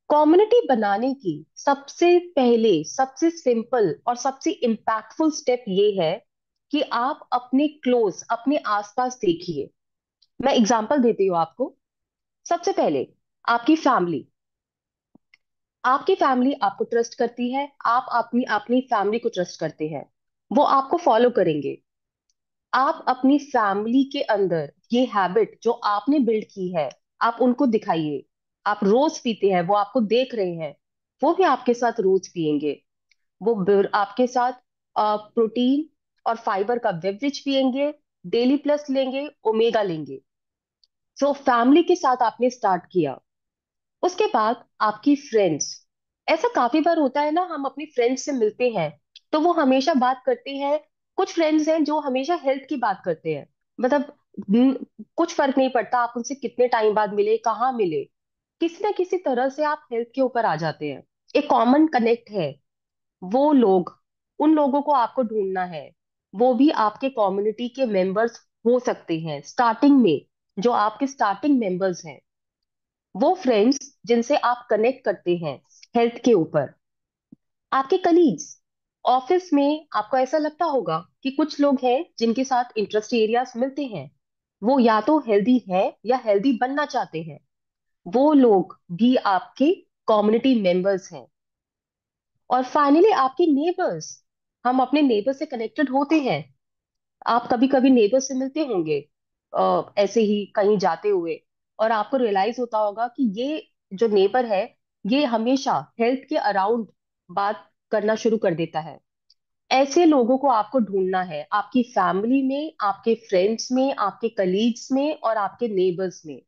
[SPEAKER 3] कम्युनिटी बनाने की सबसे पहले, सबसे सिंपल और सबसे इम्पैक्टफुल स्टेप ये है कि आप अपने क्लोज, अपने आसपास देखिए। मैं एग्जांपल देती हूँ आपको। सबसे पहले आपकी फैमिली, आपकी फैमिली आपको ट्रस्ट करती है, आप अपनी अपनी फैमिली को ट्रस्ट करते हैं, वो आपको फॉलो करेंगे। आप अपनी फैमिली के अंदर ये हैबिट जो आपने बिल्ड की है, आप उनको दिखाइए। आप रोज पीते हैं, वो आपको देख रहे हैं, वो भी आपके साथ रोज पियेंगे। वो आपके साथ प्रोटीन और फाइबर का बेवरेज पियेंगे, डेली प्लस लेंगे, ओमेगा लेंगे। सो फैमिली के साथ आपने स्टार्ट किया। उसके बाद आपकी फ्रेंड्स, ऐसा काफी बार होता है ना, हम अपनी फ्रेंड्स से मिलते हैं तो वो हमेशा बात करते हैं। कुछ फ्रेंड्स हैं जो हमेशा हेल्थ की बात करते हैं, मतलब कुछ फर्क नहीं पड़ता आप उनसे कितने टाइम बाद मिले, कहाँ मिले, किसी ना किसी तरह से आप हेल्थ के ऊपर आ जाते हैं। एक कॉमन कनेक्ट है, वो लोग, उन लोगों को आपको ढूंढना है। वो भी आपके कम्युनिटी के मेंबर्स हो सकते हैं स्टार्टिंग में, जो आपके स्टार्टिंग मेंबर्स हैं, वो फ्रेंड्स जिनसे आप कनेक्ट करते हैं हेल्थ के ऊपर। आपके कलीग्स, ऑफिस में आपको ऐसा लगता होगा कि कुछ लोग हैं जिनके साथ इंटरेस्ट एरियाज मिलते हैं, वो या तो हेल्दी है या हेल्दी बनना चाहते हैं, वो लोग भी आपके कम्युनिटी मेंबर्स हैं। और फाइनली आपके नेबर्स, हम अपने नेबर से कनेक्टेड होते हैं। आप कभी कभी नेबर से मिलते होंगे ऐसे ही कहीं जाते हुए, और आपको रियलाइज होता होगा कि ये जो नेबर है, ये हमेशा हेल्थ के अराउंड बात करना शुरू कर देता है। ऐसे लोगों को आपको ढूंढना है, आपकी फैमिली में, आपके फ्रेंड्स में, आपके कलीग्स में और आपके नेबर्स में।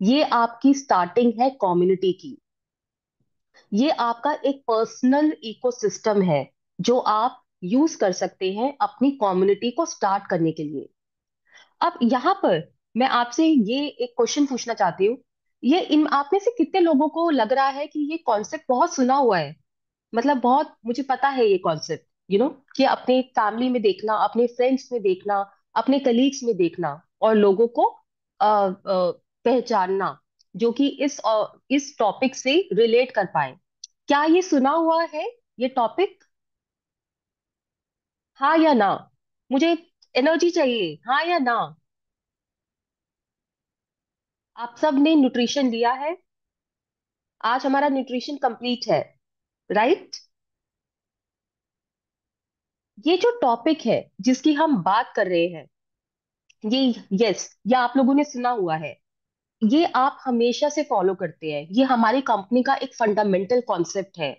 [SPEAKER 3] ये आपकी स्टार्टिंग है कम्युनिटी की। ये आपका एक पर्सनल इकोसिस्टम है जो आप यूज कर सकते हैं अपनी कम्युनिटी को स्टार्ट करने के लिए। अब यहाँ पर मैं आपसे ये एक क्वेश्चन पूछना चाहती हूँ। ये इन आप में से कितने लोगों को लग रहा है कि ये कॉन्सेप्ट बहुत सुना हुआ है, मतलब बहुत मुझे पता है ये कॉन्सेप्ट, कि अपने फैमिली में देखना, अपने फ्रेंड्स में देखना, अपने कलीग्स में देखना और लोगों को पहचानना जो कि इस टॉपिक से रिलेट कर पाए। क्या ये सुना हुआ है ये टॉपिक? हाँ या ना? मुझे एनर्जी चाहिए, हाँ या ना? आप सब ने न्यूट्रिशन लिया है? आज हमारा न्यूट्रिशन कंप्लीट है, राइट? ये जो टॉपिक है जिसकी हम बात कर रहे हैं, ये, यस, ये आप लोगों ने सुना हुआ है। ये आप हमेशा से फॉलो करते हैं, ये हमारी कंपनी का एक फंडामेंटल कॉन्सेप्ट है।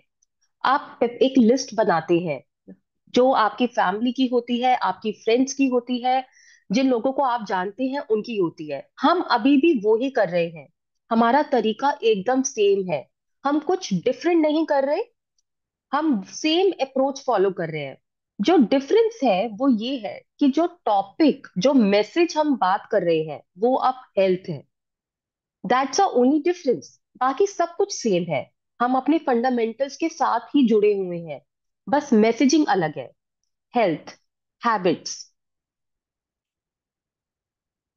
[SPEAKER 3] आप एक लिस्ट बनाते हैं जो आपकी फैमिली की होती है, आपकी फ्रेंड्स की होती है, जिन लोगों को आप जानते हैं उनकी होती है। हम अभी भी वो ही कर रहे हैं। हमारा तरीका एकदम सेम है, हम कुछ डिफरेंट नहीं कर रहे, हम सेम अप्रोच फॉलो कर रहे हैं। जो डिफरेंस है वो ये है कि जो टॉपिक, जो मैसेज हम बात कर रहे हैं वो अब हेल्थ है। दैट्स अ ओनली डिफरेंस, बाकी सब कुछ सेम है। हम अपने फंडामेंटल्स के साथ ही जुड़े हुए हैं, बस मैसेजिंग अलग है। Health, habits.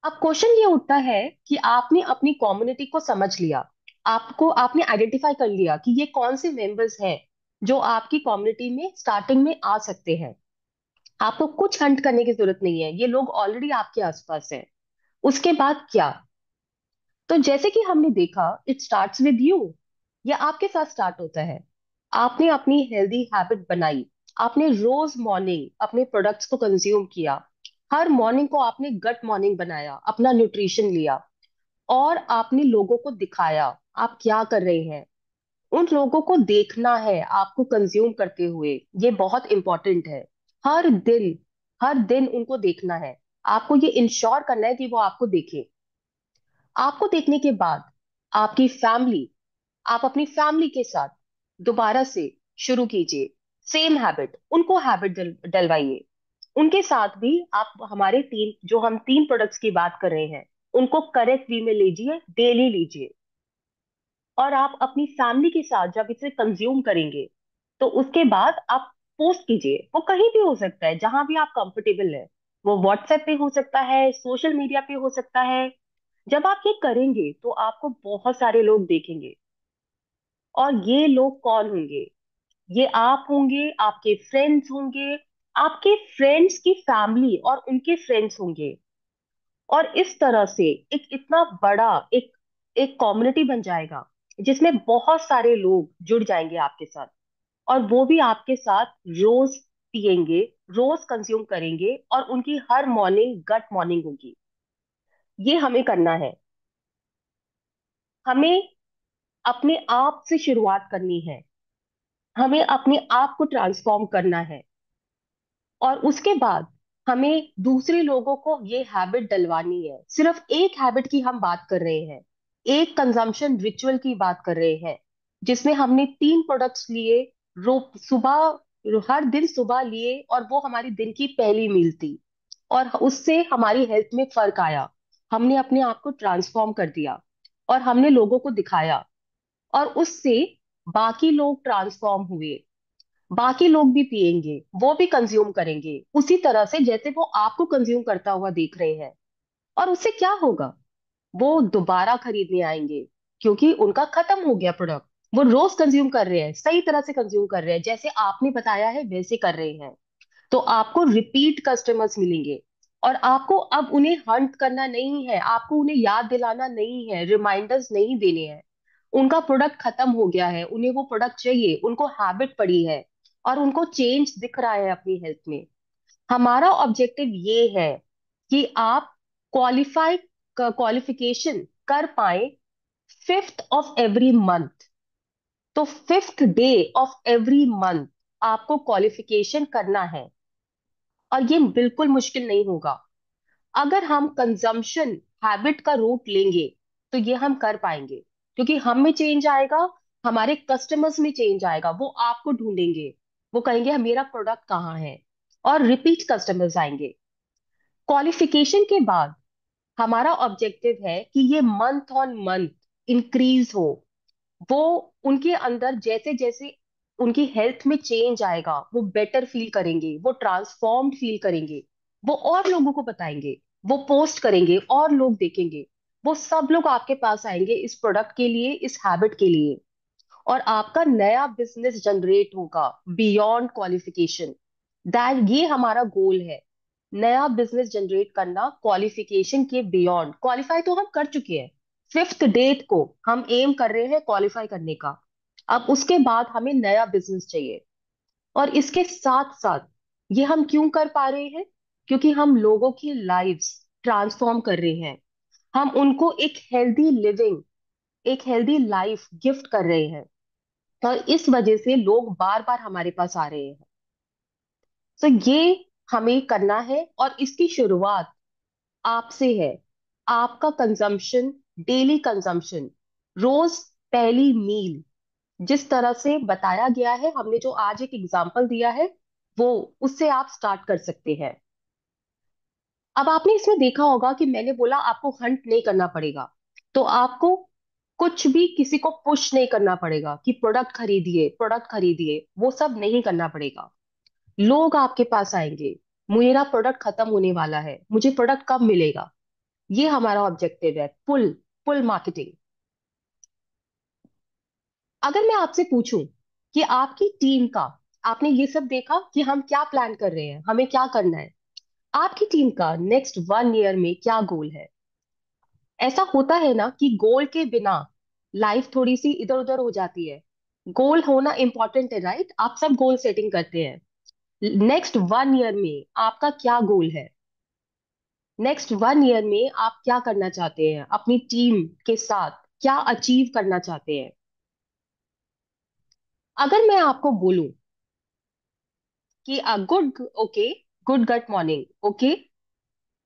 [SPEAKER 3] अब क्वेश्चन ये उठता है कि आपने अपनी कम्युनिटी को समझ लिया, आपने आइडेंटिफाई कर लिया कि ये कौन से मेंबर्स हैं जो आपकी कम्युनिटी में स्टार्टिंग में आ सकते हैं। आपको कुछ हंट करने की जरूरत नहीं है, ये लोग ऑलरेडी आपके आसपास हैं। उसके बाद क्या? तो जैसे कि हमने देखा, इट स्टार्ट्स विद यू। ये आपके साथ स्टार्ट होता है। आपने अपनी हेल्दी हैबिट बनाई, आपने रोज मॉर्निंग अपने प्रोडक्ट्स को कंज्यूम किया, हर मॉर्निंग को आपने गट मॉर्निंग बनाया, अपना न्यूट्रिशन लिया, और आपने लोगों को दिखाया आप क्या कर रहे हैं। उन लोगों को देखना है आपको कंज्यूम करते हुए, ये बहुत इंपॉर्टेंट है। हर दिन, हर दिन उनको देखना है। आपको ये इंश्योर करना है कि वो आपको देखे। आपको देखने के बाद आपकी फैमिली, आप अपनी फैमिली के साथ दोबारा से शुरू कीजिए सेम हैबिट, उनको हैबिट डलवाइए। उनके साथ भी आप हमारे हम तीन प्रोडक्ट्स की बात कर रहे हैं, उनको करेक्ट वे में लीजिए, डेली लीजिए। और आप अपनी फैमिली के साथ जब इसे कंज्यूम करेंगे तो उसके बाद आप पोस्ट कीजिए। वो कहीं भी हो सकता है, जहां भी आप कंफर्टेबल है। वो व्हाट्सएप पे हो सकता है, सोशल मीडिया पे हो सकता है। जब आप ये करेंगे तो आपको बहुत सारे लोग देखेंगे। और ये लोग कौन होंगे? ये आप होंगे, आपके फ्रेंड्स होंगे, आपके फ्रेंड्स की फैमिली और उनके फ्रेंड्स होंगे। और इस तरह से एक इतना बड़ा एक एक कम्युनिटी बन जाएगा जिसमें बहुत सारे लोग जुड़ जाएंगे आपके साथ। और वो भी आपके साथ रोज पिएंगे, रोज कंज्यूम करेंगे, और उनकी हर मॉर्निंग गट मॉर्निंग होगी। ये हमें करना है। हमें अपने आप से शुरुआत करनी है, हमें अपने आप को ट्रांसफॉर्म करना है। और उसके बाद हमें दूसरे लोगों को ये हैबिट डलवानी है। सिर्फ एक हैबिट की हम बात कर रहे हैं, एक कंजम्पशन रिचुअल की बात कर रहे हैं, जिसमें हमने तीन प्रोडक्ट्स लिए, रो सुबह, हर दिन सुबह लिए, और वो हमारी दिन की पहली मील थी। और उससे हमारी हेल्थ में फर्क आया। हमने अपने आप को ट्रांसफॉर्म कर दिया और हमने लोगों को दिखाया, और उससे बाकी लोग ट्रांसफॉर्म हुए। बाकी लोग भी पिएंगे, वो भी कंज्यूम करेंगे उसी तरह से जैसे वो आपको कंज्यूम करता हुआ देख रहे हैं। और उससे क्या होगा? वो दोबारा खरीदने आएंगे, क्योंकि उनका खत्म हो गया प्रोडक्ट। वो रोज कंज्यूम कर रहे हैं, सही तरह से कंज्यूम कर रहे हैं, जैसे आपने बताया है वैसे कर रहे हैं। तो आपको रिपीट कस्टमर्स मिलेंगे। और आपको अब उन्हें हंट करना नहीं है, आपको उन्हें याद दिलाना नहीं है, रिमाइंडर्स नहीं देने हैं। उनका प्रोडक्ट खत्म हो गया है, उन्हें वो प्रोडक्ट चाहिए, उनको हैबिट पड़ी है और उनको चेंज दिख रहा है अपनी हेल्थ में। हमारा ऑब्जेक्टिव ये है कि आप क्वालिफाई क्वालिफिकेशन कर पाए 5th ऑफ एवरी मंथ। तो 5th day of every month आपको क्वालिफिकेशन करना है, और ये बिल्कुल मुश्किल नहीं होगा। अगर हम कंजम्पशन हैबिट का रूट लेंगे तो ये हम कर पाएंगे, क्योंकि हम में चेंज आएगा, हमारे कस्टमर्स में चेंज आएगा, वो आपको ढूंढेंगे, वो कहेंगे मेरा प्रोडक्ट कहाँ है, और रिपीट कस्टमर्स आएंगे। क्वालिफिकेशन के बाद हमारा ऑब्जेक्टिव है कि ये मंथ ऑन मंथ इंक्रीज हो। वो उनके अंदर जैसे जैसे उनकी हेल्थ में चेंज आएगा, वो बेटर फील करेंगे, वो ट्रांसफॉर्म्ड फील करेंगे, वो और लोगों को बताएंगे, वो पोस्ट करेंगे और लोग देखेंगे, वो सब लोग आपके पास आएंगे इस प्रोडक्ट के लिए, इस हैबिट के लिए, और आपका नया बिजनेस जनरेट होगा बियॉन्ड क्वालिफिकेशन। दैट ये हमारा गोल है, नया बिजनेस जनरेट करना क्वालिफिकेशन के बियॉन्ड। क्वालिफाई तो हम कर चुके हैं, 5th डेट को हम एम कर रहे हैं क्वालिफाई करने का। अब उसके बाद हमें नया बिजनेस चाहिए, और इसके साथ साथ ये हम क्यों कर पा रहे हैं? क्योंकि हम लोगों की लाइव्स ट्रांसफॉर्म कर रहे हैं, हम उनको एक हेल्दी लिविंग, एक हेल्दी लाइफ गिफ्ट कर रहे हैं, और इस वजह से लोग बार बार हमारे पास आ रहे हैं। तो ये हमें करना है, और इसकी शुरुआत आपसे है। आपका कंजम्पशन, डेली कंजम्पशन, रोज पहली मील, जिस तरह से बताया गया है, हमने जो आज एक एग्जांपल दिया है, वो उससे आप स्टार्ट कर सकते हैं। अब आपने इसमें देखा होगा कि मैंने बोला आपको हंट नहीं करना पड़ेगा, तो आपको कुछ भी किसी को पुश नहीं करना पड़ेगा कि प्रोडक्ट खरीदिए, प्रोडक्ट खरीदिए, वो सब नहीं करना पड़ेगा। लोग आपके पास आएंगे, मेरा प्रोडक्ट खत्म होने वाला है, मुझे प्रोडक्ट कब मिलेगा? ये हमारा ऑब्जेक्टिव है, पुल पुल मार्केटिंग। अगर मैं आपसे पूछूं कि आपकी टीम का, आपने ये सब देखा कि हम क्या प्लान कर रहे हैं, हमें क्या करना है, आपकी टीम का नेक्स्ट 1 ईयर में क्या गोल है? ऐसा होता है ना कि गोल के बिना लाइफ थोड़ी सी इधर उधर हो जाती है। गोल होना इंपॉर्टेंट है, राइट? आप सब गोल सेटिंग करते हैं। नेक्स्ट 1 ईयर में आपका क्या गोल है? नेक्स्ट 1 ईयर में आप क्या करना चाहते हैं, अपनी टीम के साथ क्या अचीव करना चाहते हैं? अगर मैं आपको बोलूं कि गुड, ओके, गुड गट मॉर्निंग, ओके,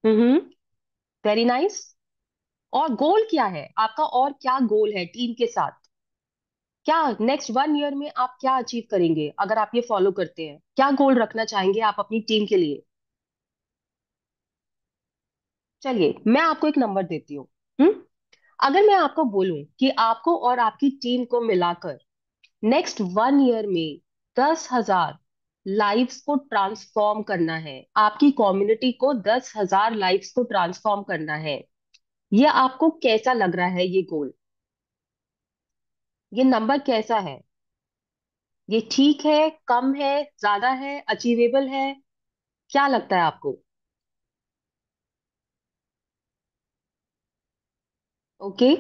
[SPEAKER 3] हम्म, वेरी नाइस, और गोल क्या है आपका, और क्या गोल है टीम के साथ? क्या नेक्स्ट 1 ईयर में आप क्या अचीव करेंगे अगर आप ये फॉलो करते हैं? क्या गोल रखना चाहेंगे आप अपनी टीम के लिए? चलिए मैं आपको एक नंबर देती हूँ। अगर मैं आपको बोलूं कि आपको और आपकी टीम को मिलाकर नेक्स्ट 1 ईयर में 10,000 लाइव्स को ट्रांसफॉर्म करना है, आपकी कम्युनिटी को 10,000 लाइव्स को ट्रांसफॉर्म करना है, ये आपको कैसा लग रहा है? ये गोल, ये नंबर कैसा है? ये ठीक है, कम है, ज्यादा है, अचीवेबल है? क्या लगता है आपको? ओके,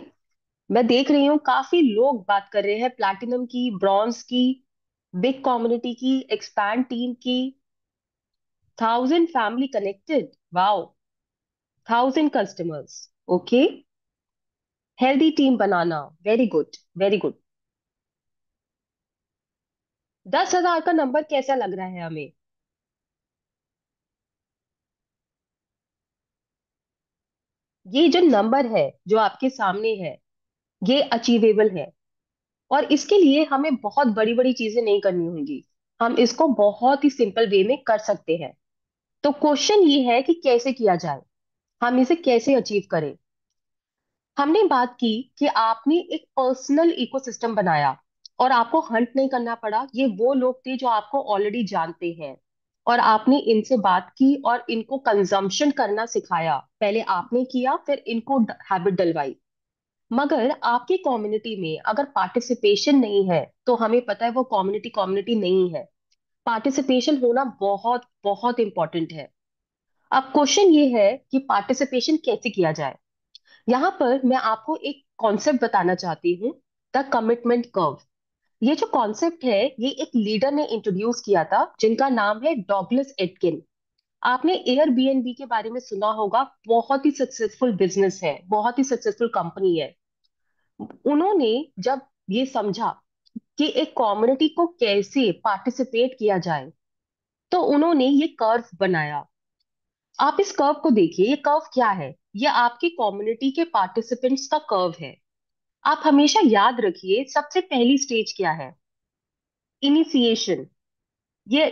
[SPEAKER 3] मैं देख रही हूँ काफी लोग बात कर रहे हैं प्लैटिनम की, ब्रॉन्ज की, बिग कम्युनिटी की, एक्सपैंड टीम की, 1,000 family connected, wow, 1,000 customers, okay, healthy team बनाना, वेरी गुड, वेरी गुड। 10,000 का नंबर कैसा लग रहा है हमें? ये जो नंबर है जो आपके सामने है, ये अचीवेबल है, और इसके लिए हमें बहुत बड़ी बड़ी चीजें नहीं करनी होंगी, हम इसको बहुत ही सिंपल वे में कर सकते हैं। तो क्वेश्चन ये है कि कैसे किया जाए, हम इसे कैसे अचीव करें? हमने बात की कि आपने एक पर्सनल इकोसिस्टम बनाया, और आपको हंट नहीं करना पड़ा, ये वो लोग थे जो आपको ऑलरेडी जानते हैं, और आपने इनसे बात की और इनको कंजम्पशन करना सिखाया। पहले आपने किया, फिर इनको हैबिट डलवाई। मगर आपकी कम्युनिटी में अगर पार्टिसिपेशन नहीं है, तो हमें पता है वो कम्युनिटी कम्युनिटी नहीं है। पार्टिसिपेशन होना बहुत बहुत इंपॉर्टेंट है। अब क्वेश्चन ये है कि पार्टिसिपेशन कैसे किया जाए। यहाँ पर मैं आपको एक कॉन्सेप्ट बताना चाहती हूँ, द कमिटमेंट कर्व। ये जो कॉन्सेप्ट है ये एक लीडर ने इंट्रोड्यूस किया था जिनका नाम है डॉगलस एटकिन। आपने एयरबीएनबी के बारे में सुना होगा, बहुत ही सक्सेसफुल बिजनेस है, बहुत ही सक्सेसफुल कंपनी है। उन्होंने जब ये समझा कि एक कम्युनिटी को कैसे पार्टिसिपेट किया जाए, तो उन्होंने ये कर्व बनाया। आप इस कर्व को देखिए, ये कर्व क्या है? ये आपकी कम्युनिटी के पार्टिसिपेंट्स का कर्व है। आप हमेशा याद रखिए सबसे पहली स्टेज क्या है? इनिशिएशन। ये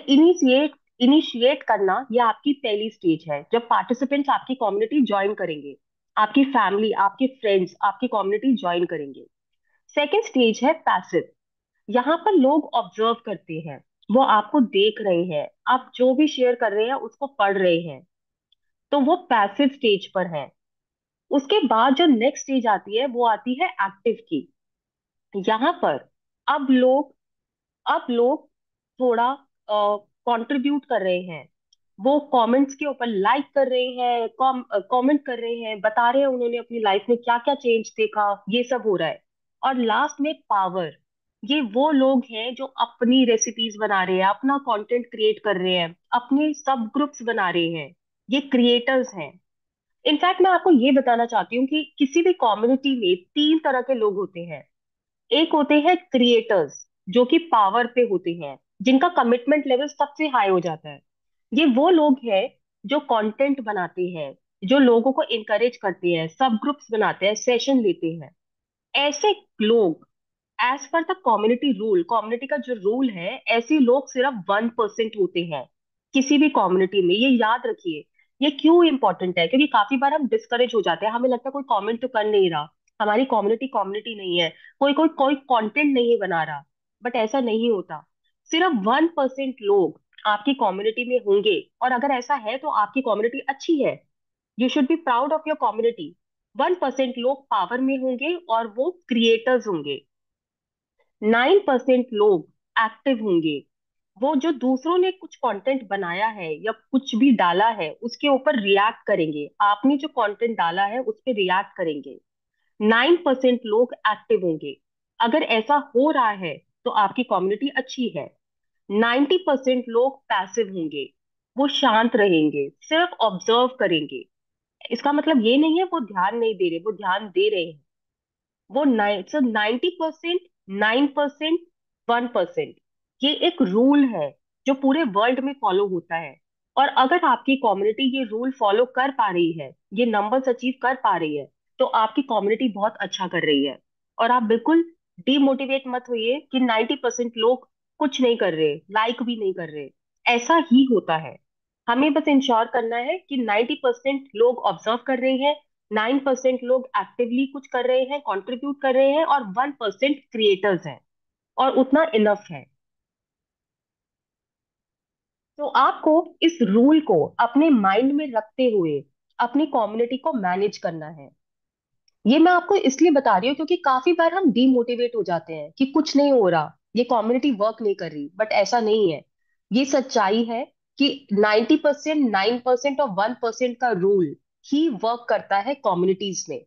[SPEAKER 3] इनिशिएट करना, ये आपकी पहली स्टेज है जब पार्टिसिपेंट्स आपकी कम्युनिटी ज्वाइन करेंगे, आपकी फैमिली, आपके फ्रेंड्स आपकी कम्युनिटी ज्वाइन करेंगे। सेकेंड स्टेज है पैसिव। यहाँ पर लोग ऑब्जर्व करते हैं, वो आपको देख रहे हैं, आप जो भी शेयर कर रहे हैं उसको पढ़ रहे हैं, तो वो पैसिव स्टेज पर है। उसके बाद जो नेक्स्ट स्टेज आती है वो आती है एक्टिव की। यहाँ पर अब लोग अब लोग थोड़ा कंट्रीब्यूट कर रहे हैं, वो कमेंट्स के ऊपर लाइक कर रहे हैं, कमेंट कर रहे हैं, बता रहे हैं उन्होंने अपनी लाइफ में क्या क्या चेंज देखा, ये सब हो रहा है। और लास्ट में पावर। ये वो लोग हैं जो अपनी रेसिपीज बना रहे हैं, अपना कंटेंट क्रिएट कर रहे हैं, अपने सब ग्रुप्स बना रहे हैं, ये क्रिएटर्स हैं। इनफैक्ट मैं आपको ये बताना चाहती हूँ कि किसी भी कम्युनिटी में तीन तरह के लोग होते हैं। एक होते हैं क्रिएटर्स, जो कि पावर पे होते हैं, जिनका कमिटमेंट लेवल सबसे हाई हो जाता है। ये वो लोग हैं जो कंटेंट बनाते हैं, जो लोगों को इनकरेज करते हैं, सब ग्रुप्स बनाते हैं, सेशन लेते हैं। ऐसे लोग, as per the community rule, community का जो रूल है, ऐसे लोग सिर्फ 1% होते हैं किसी भी कम्युनिटी में। ये याद रखिए। ये क्यों इंपॉर्टेंट है? क्योंकि काफी बार हम डिस्करेज हो जाते हैं, हमें लगता है कोई कमेंट तो कर नहीं रहा, हमारी कम्युनिटी कम्युनिटी नहीं है, कोई कोई कोई कंटेंट नहीं बना रहा। बट ऐसा नहीं होता। सिर्फ 1% लोग आपकी कम्युनिटी में होंगे, और अगर ऐसा है तो आपकी कम्युनिटी अच्छी है। You should be proud of your community. 1% लोग पावर में होंगे और वो क्रिएटर्स होंगे। 9% लोग एक्टिव होंगे, वो जो दूसरों ने कुछ कंटेंट बनाया है या कुछ भी डाला है उसके ऊपर रिएक्ट करेंगे, आपने जो कंटेंट डाला है उस पर रिएक्ट करेंगे। 9% लोग एक्टिव होंगे। अगर ऐसा हो रहा है तो आपकी कम्युनिटी अच्छी है। 90% लोग पैसिव होंगे, वो शांत रहेंगे, सिर्फ ऑब्जर्व करेंगे। इसका मतलब ये नहीं है वो ध्यान नहीं दे रहे, वो ध्यान दे रहे हैं। वो 90%, 9%, 1%, ये एक रूल है जो पूरे वर्ल्ड में फॉलो होता है। और अगर आपकी कम्युनिटी ये रूल फॉलो कर पा रही है, ये नंबर्स अचीव कर पा रही है, तो आपकी कम्युनिटी बहुत अच्छा कर रही है। और आप बिल्कुल डिमोटिवेट मत होइए कि 90% लोग कुछ नहीं कर रहे, लाइक भी नहीं कर रहे। ऐसा ही होता है। हमें बस इंश्योर करना है कि 90% लोग ऑब्जर्व कर रहे हैं, 9% लोग एक्टिवली कुछ कर रहे हैं, कंट्रीब्यूट कर रहे हैं, और 1% क्रिएटर्स हैं, और उतना इनफ है। तो आपको इस रूल को अपने माइंड में रखते हुए अपनी कम्युनिटी को मैनेज करना है। ये मैं आपको इसलिए बता रही हूँ क्योंकि काफी बार हम डीमोटिवेट हो जाते हैं कि कुछ नहीं हो रहा, ये कम्युनिटी वर्क नहीं कर रही। बट ऐसा नहीं है। ये सच्चाई है कि 90%, 9% और 1% का रूल ही वर्क करता है कम्युनिटीज में।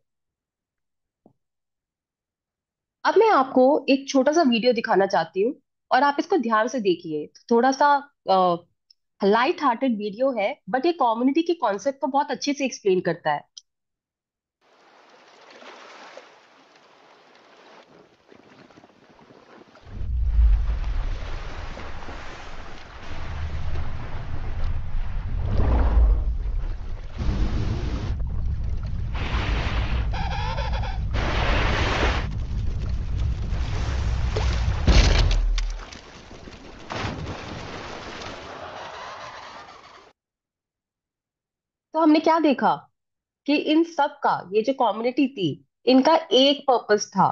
[SPEAKER 3] अब मैं आपको एक छोटा सा वीडियो दिखाना चाहती हूँ, और आप इसको ध्यान से देखिए। थोड़ा सा लाइट हार्टेड वीडियो है, बट ये कम्युनिटी के कॉन्सेप्ट को बहुत अच्छे से एक्सप्लेन करता है। तो हमने क्या देखा कि इन सब का, ये जो कम्युनिटी थी, इनका एक पर्पस था।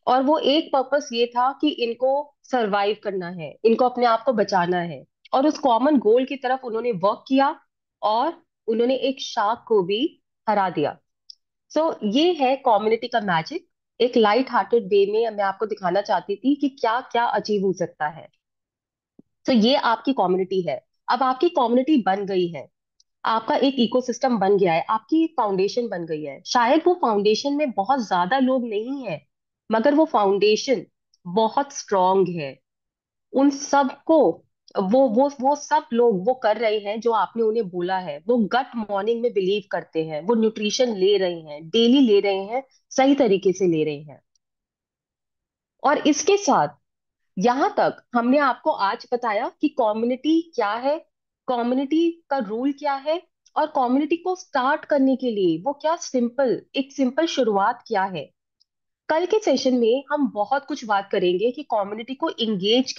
[SPEAKER 3] और वो एक पर्पस ये था कि इनको सरवाइव करना है, इनको अपने आप को बचाना है। और उस कॉमन गोल की तरफ उन्होंने वर्क किया, और उन्होंने एक शार्क को भी हरा दिया। सो ये है कम्युनिटी का मैजिक। एक लाइट हार्टेड वे में मैं आपको दिखाना चाहती थी कि क्या क्या अचीव हो सकता है। तो ये आपकी कम्युनिटी है। अब आपकी कम्युनिटी बन गई है, आपका एक इकोसिस्टम बन गया है, आपकी एक फाउंडेशन बन गई है। शायद वो फाउंडेशन में बहुत ज्यादा लोग नहीं है, मगर वो फाउंडेशन बहुत स्ट्रांग है। उन सबको वो सब लोग वो कर रहे हैं जो आपने उन्हें बोला है। वो गट मॉर्निंग में बिलीव करते हैं, वो न्यूट्रिशन ले रहे हैं, डेली ले रहे हैं, सही तरीके से ले रहे हैं। और इसके साथ यहां तक हमने आपको आज बताया कि कम्युनिटी क्या है, कम्युनिटी का रूल क्या है, और कम्युनिटी को स्टार्ट करने के लिए वो क्या एक सिंपल शुरुआत क्या है। कल के सेशन में हम बहुत कुछ बात करेंगे कि कम्युनिटी को इंगेज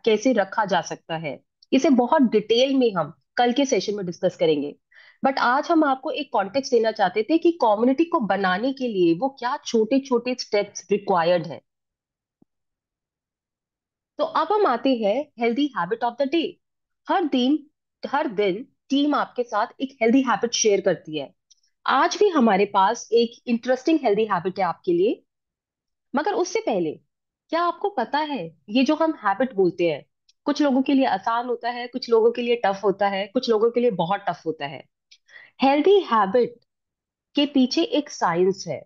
[SPEAKER 3] कैसे रखा जा सकता है। इसे बहुत डिटेल में हम कल के सेशन में डिस्कस करेंगे। बट आज हम आपको एक कॉन्टेक्स्ट देना चाहते थे कि कम्युनिटी को बनाने के लिए वो क्या छोटे छोटे स्टेप्स रिक्वायर्ड है। तो अब हम आते हैं healthy habit of the day. हर दिन टीम आपके साथ एक हेल्दी हैबिट शेयर करती है। आज भी हमारे पास एक इंटरेस्टिंग हेल्दी हैबिट है आपके लिए। मगर उससे पहले, क्या आपको पता है ये जो हम हैबिट बोलते हैं, कुछ लोगों के लिए आसान होता है, कुछ लोगों के लिए टफ होता है, कुछ लोगों के लिए बहुत टफ होता है। हेल्दी हैबिट के पीछे एक साइंस है।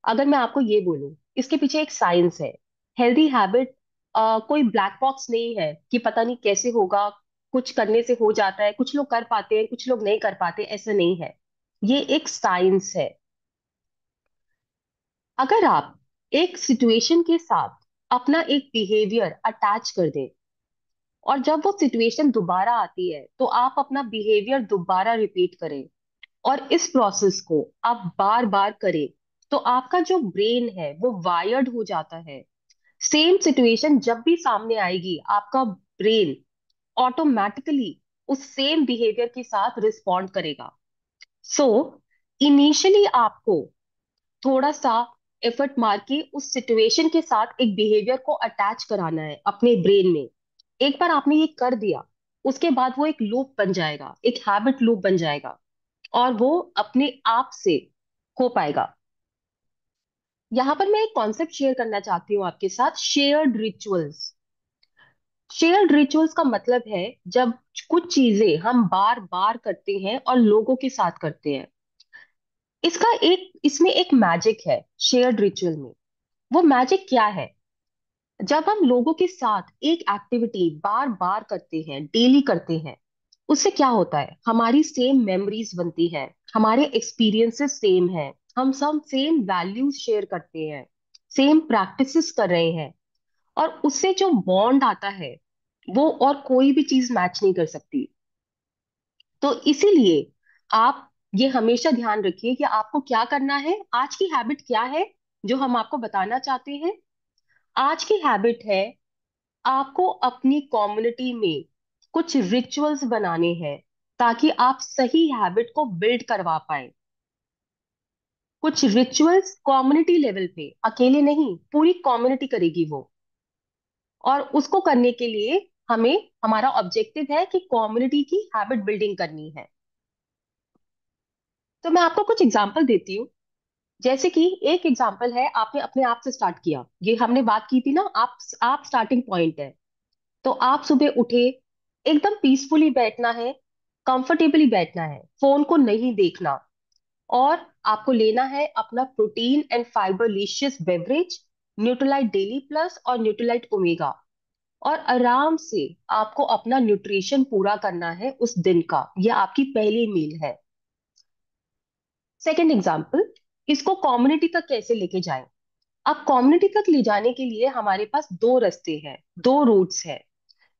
[SPEAKER 3] अगर मैं आपको ये बोलूं, इसके पीछे एक साइंस है। हेल्दी हैबिट कोई ब्लैक बॉक्स नहीं है कि पता नहीं कैसे होगा, कुछ करने से हो जाता है, कुछ लोग कर पाते हैं, कुछ लोग नहीं कर पाते, ऐसा नहीं है। ये एक साइंस है। अगर आप एक सिचुएशन के साथ अपना एक बिहेवियर अटैच कर दें, और जब वो सिचुएशन दोबारा आती है तो आप अपना बिहेवियर दोबारा रिपीट करें, और इस प्रोसेस को आप बार बार करें, तो आपका जो ब्रेन है वो वायर्ड हो जाता है। सेम सिचुएशन जब भी सामने आएगी, आपका ब्रेन ऑटोमेटिकली उस सेम बिहेवियर के साथ रिस्पॉन्ड करेगा। सो इनिशियली आपको थोड़ा सा एफर्ट मार के उस सिचुएशन के साथ एक बिहेवियर को अटैच कराना है अपने ब्रेन में। एक बार आपने ये कर दिया, उसके बाद वो एक लूप बन जाएगा, एक हैबिट लूप बन जाएगा, और वो अपने आप से हो पाएगा। यहाँ पर मैं एक कॉन्सेप्ट शेयर करना चाहती हूँ आपके साथ, शेयर्ड रिचुअल्स। शेयर्ड रिचुअल्स का मतलब है जब कुछ चीजें हम बार बार करते हैं और लोगों के साथ करते हैं। इसमें एक मैजिक है शेयर्ड रिचुअल में। वो मैजिक क्या है? जब हम लोगों के साथ एक एक्टिविटी बार बार करते हैं, डेली करते हैं, उससे क्या होता है? हमारी सेम मेमोरीज बनती है, हमारे एक्सपीरियंसेस सेम है, हम सब सेम वैल्यूज शेयर करते हैं, सेम प्रैक्टिसेस कर रहे हैं, और उससे जो बॉन्ड आता है वो और कोई भी चीज मैच नहीं कर सकती। तो इसीलिए आप ये हमेशा ध्यान रखिए कि आपको क्या करना है। आज की हैबिट क्या है जो हम आपको बताना चाहते हैं? आज की हैबिट है, आपको अपनी कम्युनिटी में कुछ रिचुअल्स बनाने हैं ताकि आप सही हैबिट को बिल्ड करवा पाए। कुछ रिचुअल्स कम्युनिटी लेवल पे, अकेले नहीं, पूरी कम्युनिटी करेगी वो। और उसको करने के लिए हमारा ऑब्जेक्टिव है कि कम्युनिटी की हैबिट बिल्डिंग करनी है। तो मैं आपको कुछ एग्जांपल देती हूँ। जैसे कि एक एग्जांपल है, आपने अपने आप से स्टार्ट किया, ये हमने बात की थी ना, आप स्टार्टिंग पॉइंट है। तो आप सुबह उठे, एकदम पीसफुली बैठना है, कंफर्टेबली बैठना है, फोन को नहीं देखना, और आपको लेना है अपना protein and fiberlicious beverage, Nutrilite daily plus और न्यूट्रोलाइट ओमेगा, और आराम से आपको अपना न्यूट्रिशन पूरा करना है उस दिन का। यह आपकी पहली मील है। सेकेंड एग्जाम्पल, इसको कम्युनिटी तक कैसे लेके जाएं? अब कम्युनिटी तक ले जाने के लिए हमारे पास दो रास्ते हैं, दो रूट्स हैं।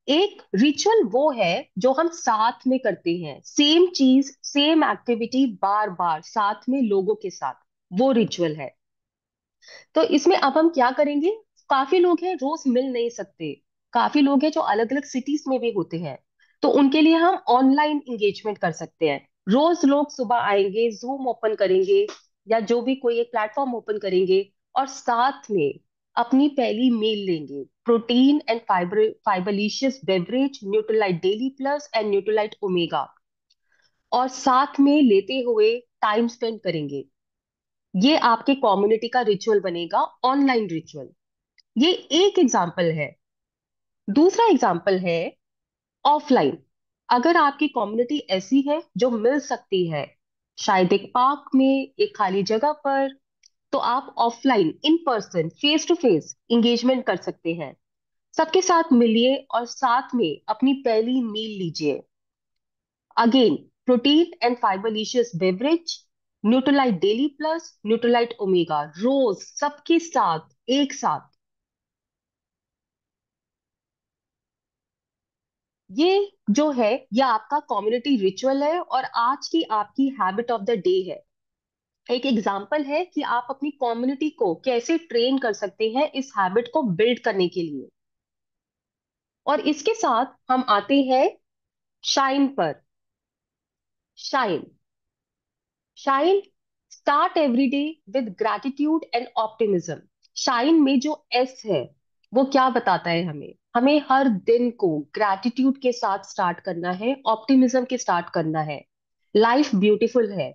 [SPEAKER 3] एक रिचुअल वो है जो हम साथ में करते हैं, सेम चीज, सेम एक्टिविटी बार बार साथ में लोगों के साथ, वो रिचुअल है। तो इसमें अब हम क्या करेंगे? काफी लोग हैं, रोज मिल नहीं सकते, काफी लोग हैं जो अलग अलग सिटीज में भी होते हैं, तो उनके लिए हम ऑनलाइन एंगेजमेंट कर सकते हैं। रोज लोग सुबह आएंगे, जूम ओपन करेंगे, या जो भी कोई एक प्लेटफॉर्म ओपन करेंगे, और साथ में अपनी पहली मील लेंगे, protein and fiberlicious beverage, Nutrilite daily plus and Nutrilite omega, और साथ में लेते हुए टाइम स्पेंड करेंगे। ये आपके कम्युनिटी का रिचुअल बनेगा, ऑनलाइन रिचुअल। ये एक एग्जाम्पल है। दूसरा एग्जाम्पल है ऑफलाइन। अगर आपकी कम्युनिटी ऐसी है जो मिल सकती है, शायद एक पार्क में, एक खाली जगह पर, तो आप offline, in person, face to face engagement कर सकते हैं। सबके साथ मिलिए और साथ में अपनी पहली मील लीजिए। Again, protein and fiberlicious beverage, Nutrilite daily plus, Nutrilite omega रोज सबके साथ एक साथ। ये जो है ये आपका कम्युनिटी रिचुअल है और आज की आपकी हैबिट ऑफ द डे है। एक एग्जाम्पल है कि आप अपनी कम्युनिटी को कैसे ट्रेन कर सकते हैं इस हैबिट को बिल्ड करने के लिए। और इसके साथ हम आते हैं शाइन पर। Shine, shine, start every day with gratitude and optimism. Shine में जो एस है वो क्या बताता है हमें? हमें हर दिन को ग्रैटिट्यूड के साथ स्टार्ट करना है, ऑप्टिमिज्म के स्टार्ट करना है। लाइफ ब्यूटीफुल है,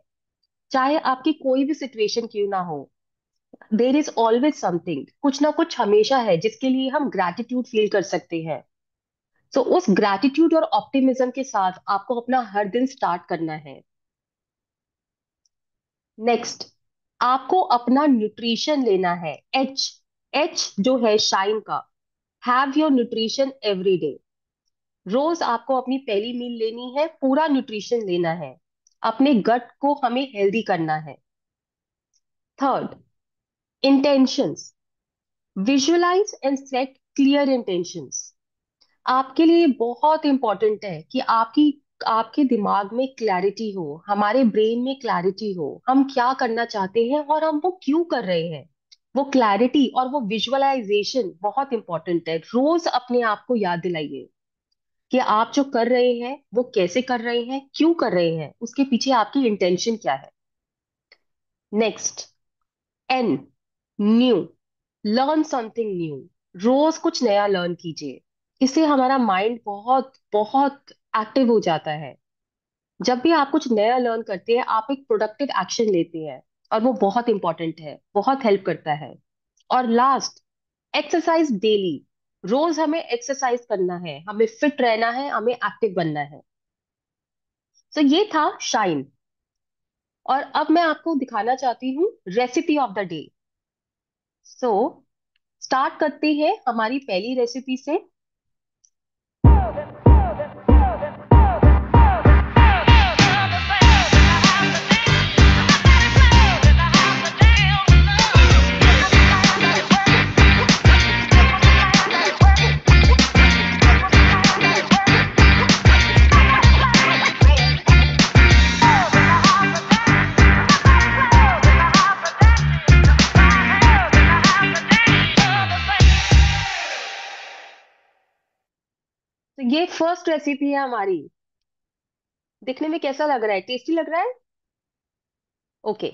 [SPEAKER 3] चाहे आपकी कोई भी सिचुएशन क्यों ना हो। देर इज ऑलवेज समथिंग, कुछ ना कुछ हमेशा है जिसके लिए हम ग्रैटिट्यूड फील कर सकते हैं। सो उस ग्रैटिट्यूड और ऑप्टिमिज्म के साथ आपको अपना हर दिन स्टार्ट करना है। नेक्स्ट, आपको अपना न्यूट्रिशन लेना है। एच, एच जो है शाइन का, have your nutrition every day. रोज आपको अपनी पहली मील लेनी है, पूरा न्यूट्रिशन लेना है, अपने गट को हमें हेल्दी करना है। Third, intentions, visualise and set clear intentions. आपके लिए बहुत इंपॉर्टेंट है कि आपके दिमाग में क्लैरिटी हो, हमारे ब्रेन में क्लैरिटी हो, हम क्या करना चाहते हैं और हम वो क्यों कर रहे हैं। वो क्लैरिटी और वो विजुअलाइजेशन बहुत इंपॉर्टेंट है। रोज अपने आप को याद दिलाइए कि आप जो कर रहे हैं वो कैसे कर रहे हैं, क्यों कर रहे हैं, उसके पीछे आपकी इंटेंशन क्या है। Next, N, new, learn something new. रोज कुछ नया लर्न कीजिए, इससे हमारा माइंड बहुत बहुत एक्टिव हो जाता है। जब भी आप कुछ नया लर्न करते हैं आप एक प्रोडक्टिव एक्शन लेते हैं और वो बहुत इंपॉर्टेंट है, बहुत हेल्प करता है। और लास्ट, एक्सरसाइज डेली। रोज हमें एक्सरसाइज करना है, हमें फिट रहना है, हमें एक्टिव बनना है। तो ये था शाइन। और अब मैं आपको दिखाना चाहती हूँ recipe of the day. So start करते हैं हमारी पहली रेसिपी से। तो ये फर्स्ट रेसिपी है हमारी। दिखने में कैसा लग रहा है? टेस्टी लग रहा है? ओके,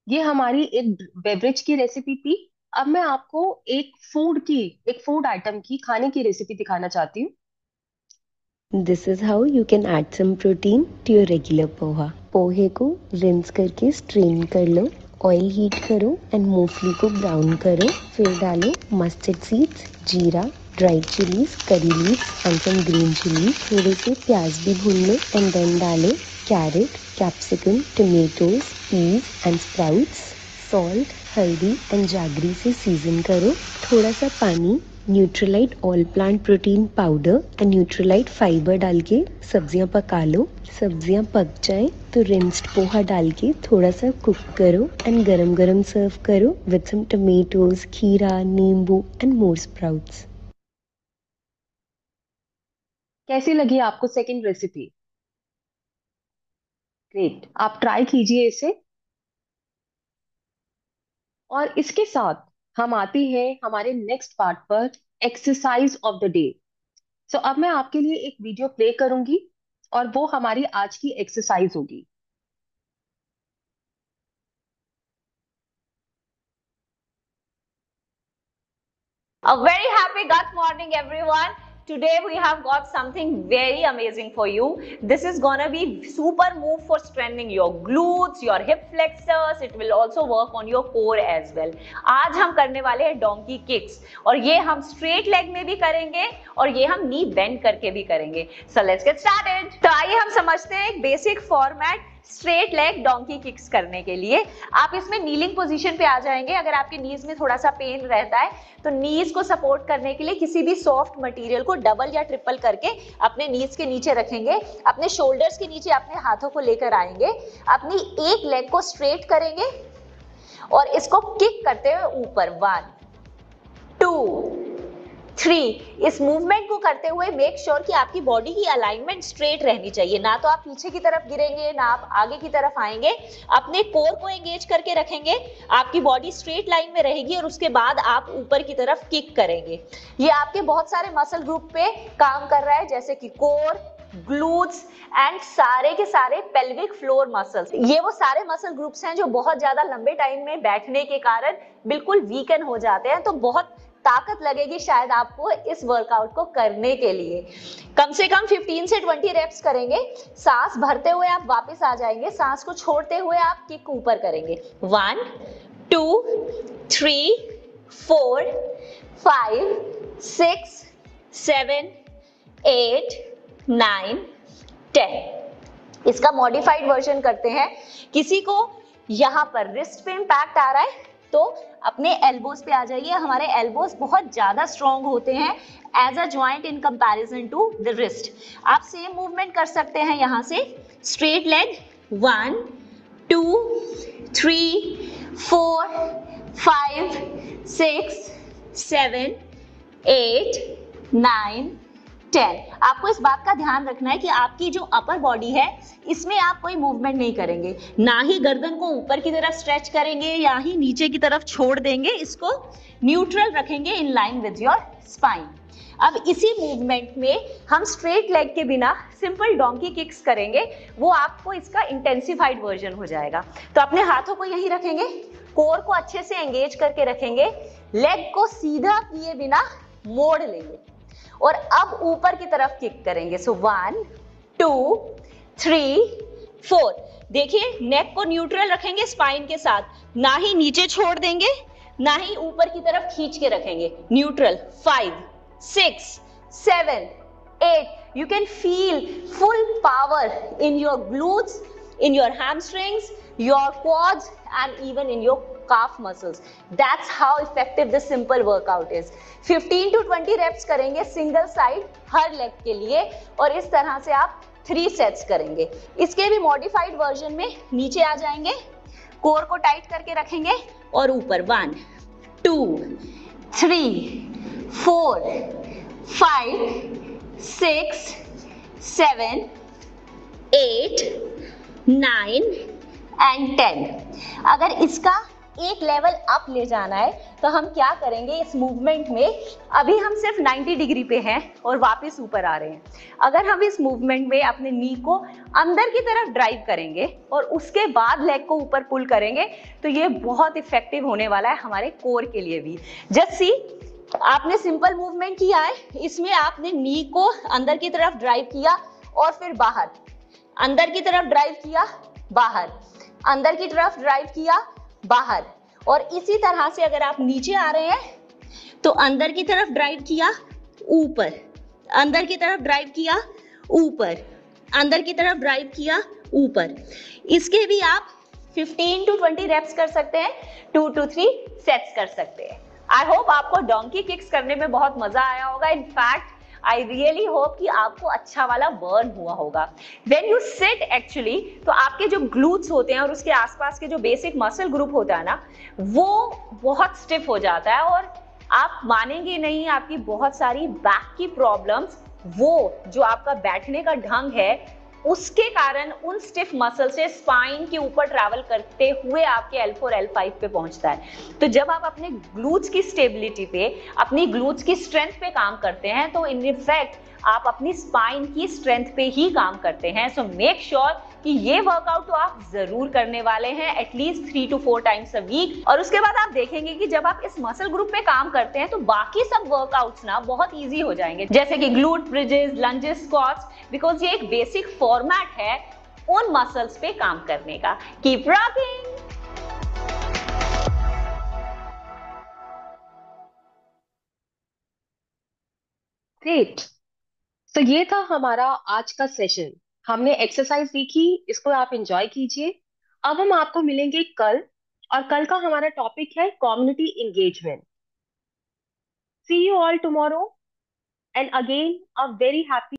[SPEAKER 3] ये हमारी एक बेवरेज की रेसिपी थी। अब मैं आपको एक फूड आइटम की, खाने की रेसिपी दिखाना चाहती हूँ।
[SPEAKER 11] This is how you can add some protein to your regular poha. पोहे को रिंस करके स्ट्रेन कर लो, ऑयल हीट करो एंड मूंगफली को ब्राउन करो, फिर डालो मस्टर्ड सीड्स, जीरा, dried chillies, curry leaves and some green chillies. थोड़े से प्याज भी भून लो एंड देन डालो carrot, capsicum, tomatoes, peas and sprouts. Salt, हल्दी एंड जागरी से सीजन करो। थोड़ा सा पानी, Nutrilite all plant protein powder and Nutrilite fibre डाल के सब्जियां पका लो। सब्जियां पक जाए तो रिंस्ड पोहा डाल के थोड़ा सा कुक करो एंड गरम गरम सर्व करो विद सम टमेटोज, खीरा, नींबू एंड मोर स्प्राउट्स।
[SPEAKER 3] कैसी लगी आपको सेकंड रेसिपी? ग्रेट, आप ट्राई कीजिए इसे। और इसके साथ हम आते हैं हमारे नेक्स्ट पार्ट पर, एक्सरसाइज ऑफ द डे। सो अब मैं आपके लिए एक वीडियो प्ले करूंगी और वो हमारी आज की एक्सरसाइज होगी।
[SPEAKER 12] A very happy gut morning, everyone. Today we have got something very amazing for you. This is gonna be super move for strengthening your glutes, your hip flexors. It will also work on your core as well. आज हम करने वाले हैं donkey kicks और ये हम straight leg में भी करेंगे और ये हम नी बेंड करके भी करेंगे। So let's get started. तो आइए हम समझते हैं एक basic format straight leg donkey kicks करने के लिए। आप इसमें नीलिंग पोजीशन पे आ जाएंगे। अगर आपके नीज में थोड़ा सा पेन रहता है तो नीज को सपोर्ट करने के लिए किसी भी सॉफ्ट मटेरियल को डबल या ट्रिपल करके अपने नीज के नीचे रखेंगे। अपने शोल्डर्स के नीचे अपने हाथों को लेकर आएंगे, अपनी एक लेग को स्ट्रेट करेंगे और इसको किक करते हुए ऊपर 1 2 3। इस मूवमेंट को करते हुए मेक श्योर कि आपकी बॉडी की अलाइनमेंट स्ट्रेट रहनी चाहिए, ना तो आप पीछे की तरफ गिरेंगे ना आप आगे की तरफ आएंगे। अपने कोर को एंगेज करके रखेंगे, आपकी बॉडी स्ट्रेट लाइन में रहेगी और उसके बाद आप ऊपर की तरफ किक करेंगे। ये आपके बहुत सारे मसल ग्रुप पे काम कर रहा है, जैसे कि कोर, ग्लूट्स एंड सारे के सारे पेल्विक फ्लोर मसल्स। ये वो सारे मसल ग्रुप्स हैं जो बहुत ज्यादा लंबे टाइम में बैठने के कारण बिल्कुल वीकन हो जाते हैं। तो बहुत ताकत लगेगी शायद आपको इस वर्कआउट को करने के लिए। कम से कम 15 से 20 रेप्स करेंगे। सांस भरते हुए आप वापस आ जाएंगे, सांस को छोड़ते हुए आप किक ऊपर करेंगे। 1 2 3 4 5 6 7 8 9 10। इसका मॉडिफाइड वर्जन करते हैं। किसी को यहां पर रिस्ट पे इंपैक्ट आ रहा है तो अपने एल्बोज पे आ जाइए। हमारे एल्बोज बहुत ज्यादा स्ट्रॉन्ग होते हैं as a joint in comparison to the wrist. आप सेम मूवमेंट कर सकते हैं यहां से। Straight leg 1 2 3 4 5 6 7 8 9 10। आपको इस बात का ध्यान रखना है कि आपकी जो अपर बॉडी है इसमें आप कोई मूवमेंट नहीं करेंगे, ना ही गर्दन को ऊपर की तरफ स्ट्रेच करेंगे या ही नीचे की तरफ छोड़ देंगे। इसको न्यूट्रल रखेंगे in line with your spine. अब इसी मूवमेंट में हम स्ट्रेट लेग के बिना सिंपल डोंकी किक्स करेंगे, वो आपको इसका इंटेंसिफाइड वर्जन हो जाएगा। तो अपने हाथों को यहीं रखेंगे, कोर को अच्छे से एंगेज करके रखेंगे, लेग को सीधा किए बिना मोड़ लेंगे और अब ऊपर की तरफ किक करेंगे। सो 1 2 3 4। देखिए नेक को न्यूट्रल रखेंगे स्पाइन के साथ, ना ही नीचे छोड़ देंगे ना ही ऊपर की तरफ खींच के रखेंगे, neutral. 5 6 7 8। You can feel full power in your glutes, in your hamstrings, your quads and even in your calf muscles. That's how effective this simple workout is. 15 to 20 reps करेंगे सिंगल साइड हर leg के लिए और इस तरह से आप 3 sets करेंगे। इसके भी मॉडिफाइड वर्जन में नीचे आ जाएंगे, कोर को टाइट करके रखेंगे और ऊपर 1 2 3 4 5 6 7 8 9 एंड 10। अगर इसका एक लेवल अप ले जाना है तो हम क्या करेंगे इस मूवमेंट में। अभी हम सिर्फ 90 डिग्री पे हैं और वापस ऊपर आ रहे हैं। अगर हम इस मूवमेंट में अपने नी को अंदर की तरफ ड्राइव करेंगे और उसके बाद लेग को ऊपर पुल करेंगे तो ये बहुत इफेक्टिव होने वाला है हमारे कोर के लिए भी। जस्ट सी, आपने सिंपल मूवमेंट किया है, इसमें आपने नी को अंदर की तरफ ड्राइव किया और फिर बाहर, अंदर की तरफ ड्राइव किया, बाहर, अंदर की तरफ ड्राइव किया, बाहर। और इसी तरह से अगर आप नीचे आ रहे हैं तो अंदर की तरफ ड्राइव किया, ऊपर, अंदर की तरफ ड्राइव किया, ऊपर, अंदर की तरफ ड्राइव किया, ऊपर। इसके भी आप 15 to 20 रेप्स कर सकते हैं, 2 to 3 सेट्स कर सकते हैं। आई होप आपको डोंकी किक्स करने में बहुत मजा आया होगा। इनफैक्ट आई रियली होप कि आपको अच्छा वाला बर्न हुआ होगा। व्हेन यू सिट एक्चुअली, तो आपके जो ग्लूट्स होते हैं और उसके आसपास के जो बेसिक मसल ग्रुप होता है ना, वो बहुत स्टिफ हो जाता है और आप मानेंगे नहीं, आपकी बहुत सारी बैक की प्रॉब्लम्स, वो जो आपका बैठने का ढंग है उसके कारण उन स्टिफ मसल से स्पाइन के ऊपर ट्रैवल करते हुए आपके L4 L5 पे पहुंचता है। तो जब आप अपने ग्लूट्स की स्टेबिलिटी पे, अपनी ग्लूट्स की स्ट्रेंथ पे काम करते हैं तो इन इफेक्ट आप अपनी स्पाइन की स्ट्रेंथ पे ही काम करते हैं। सो मेक श्योर कि ये वर्कआउट तो आप जरूर करने वाले हैं at least 3 to 4 times a week. और उसके बाद आप देखेंगे कि जब आप इस मसल ग्रुप पे काम करते हैं तो बाकी सब वर्कआउट्स ना बहुत इजी हो जाएंगे, जैसे कि glute bridges, lunges, squats, because ये एक बेसिक फॉर्मेट है उन मसल्स पे काम करने का। Keep rocking.
[SPEAKER 3] ग्रेट। तो ये था हमारा आज का सेशन। हमने एक्सरसाइज सीखी, इसको आप एंजॉय कीजिए। अब हम आपको मिलेंगे कल, और कल का हमारा टॉपिक है community engagement. See you all tomorrow, and again a very happy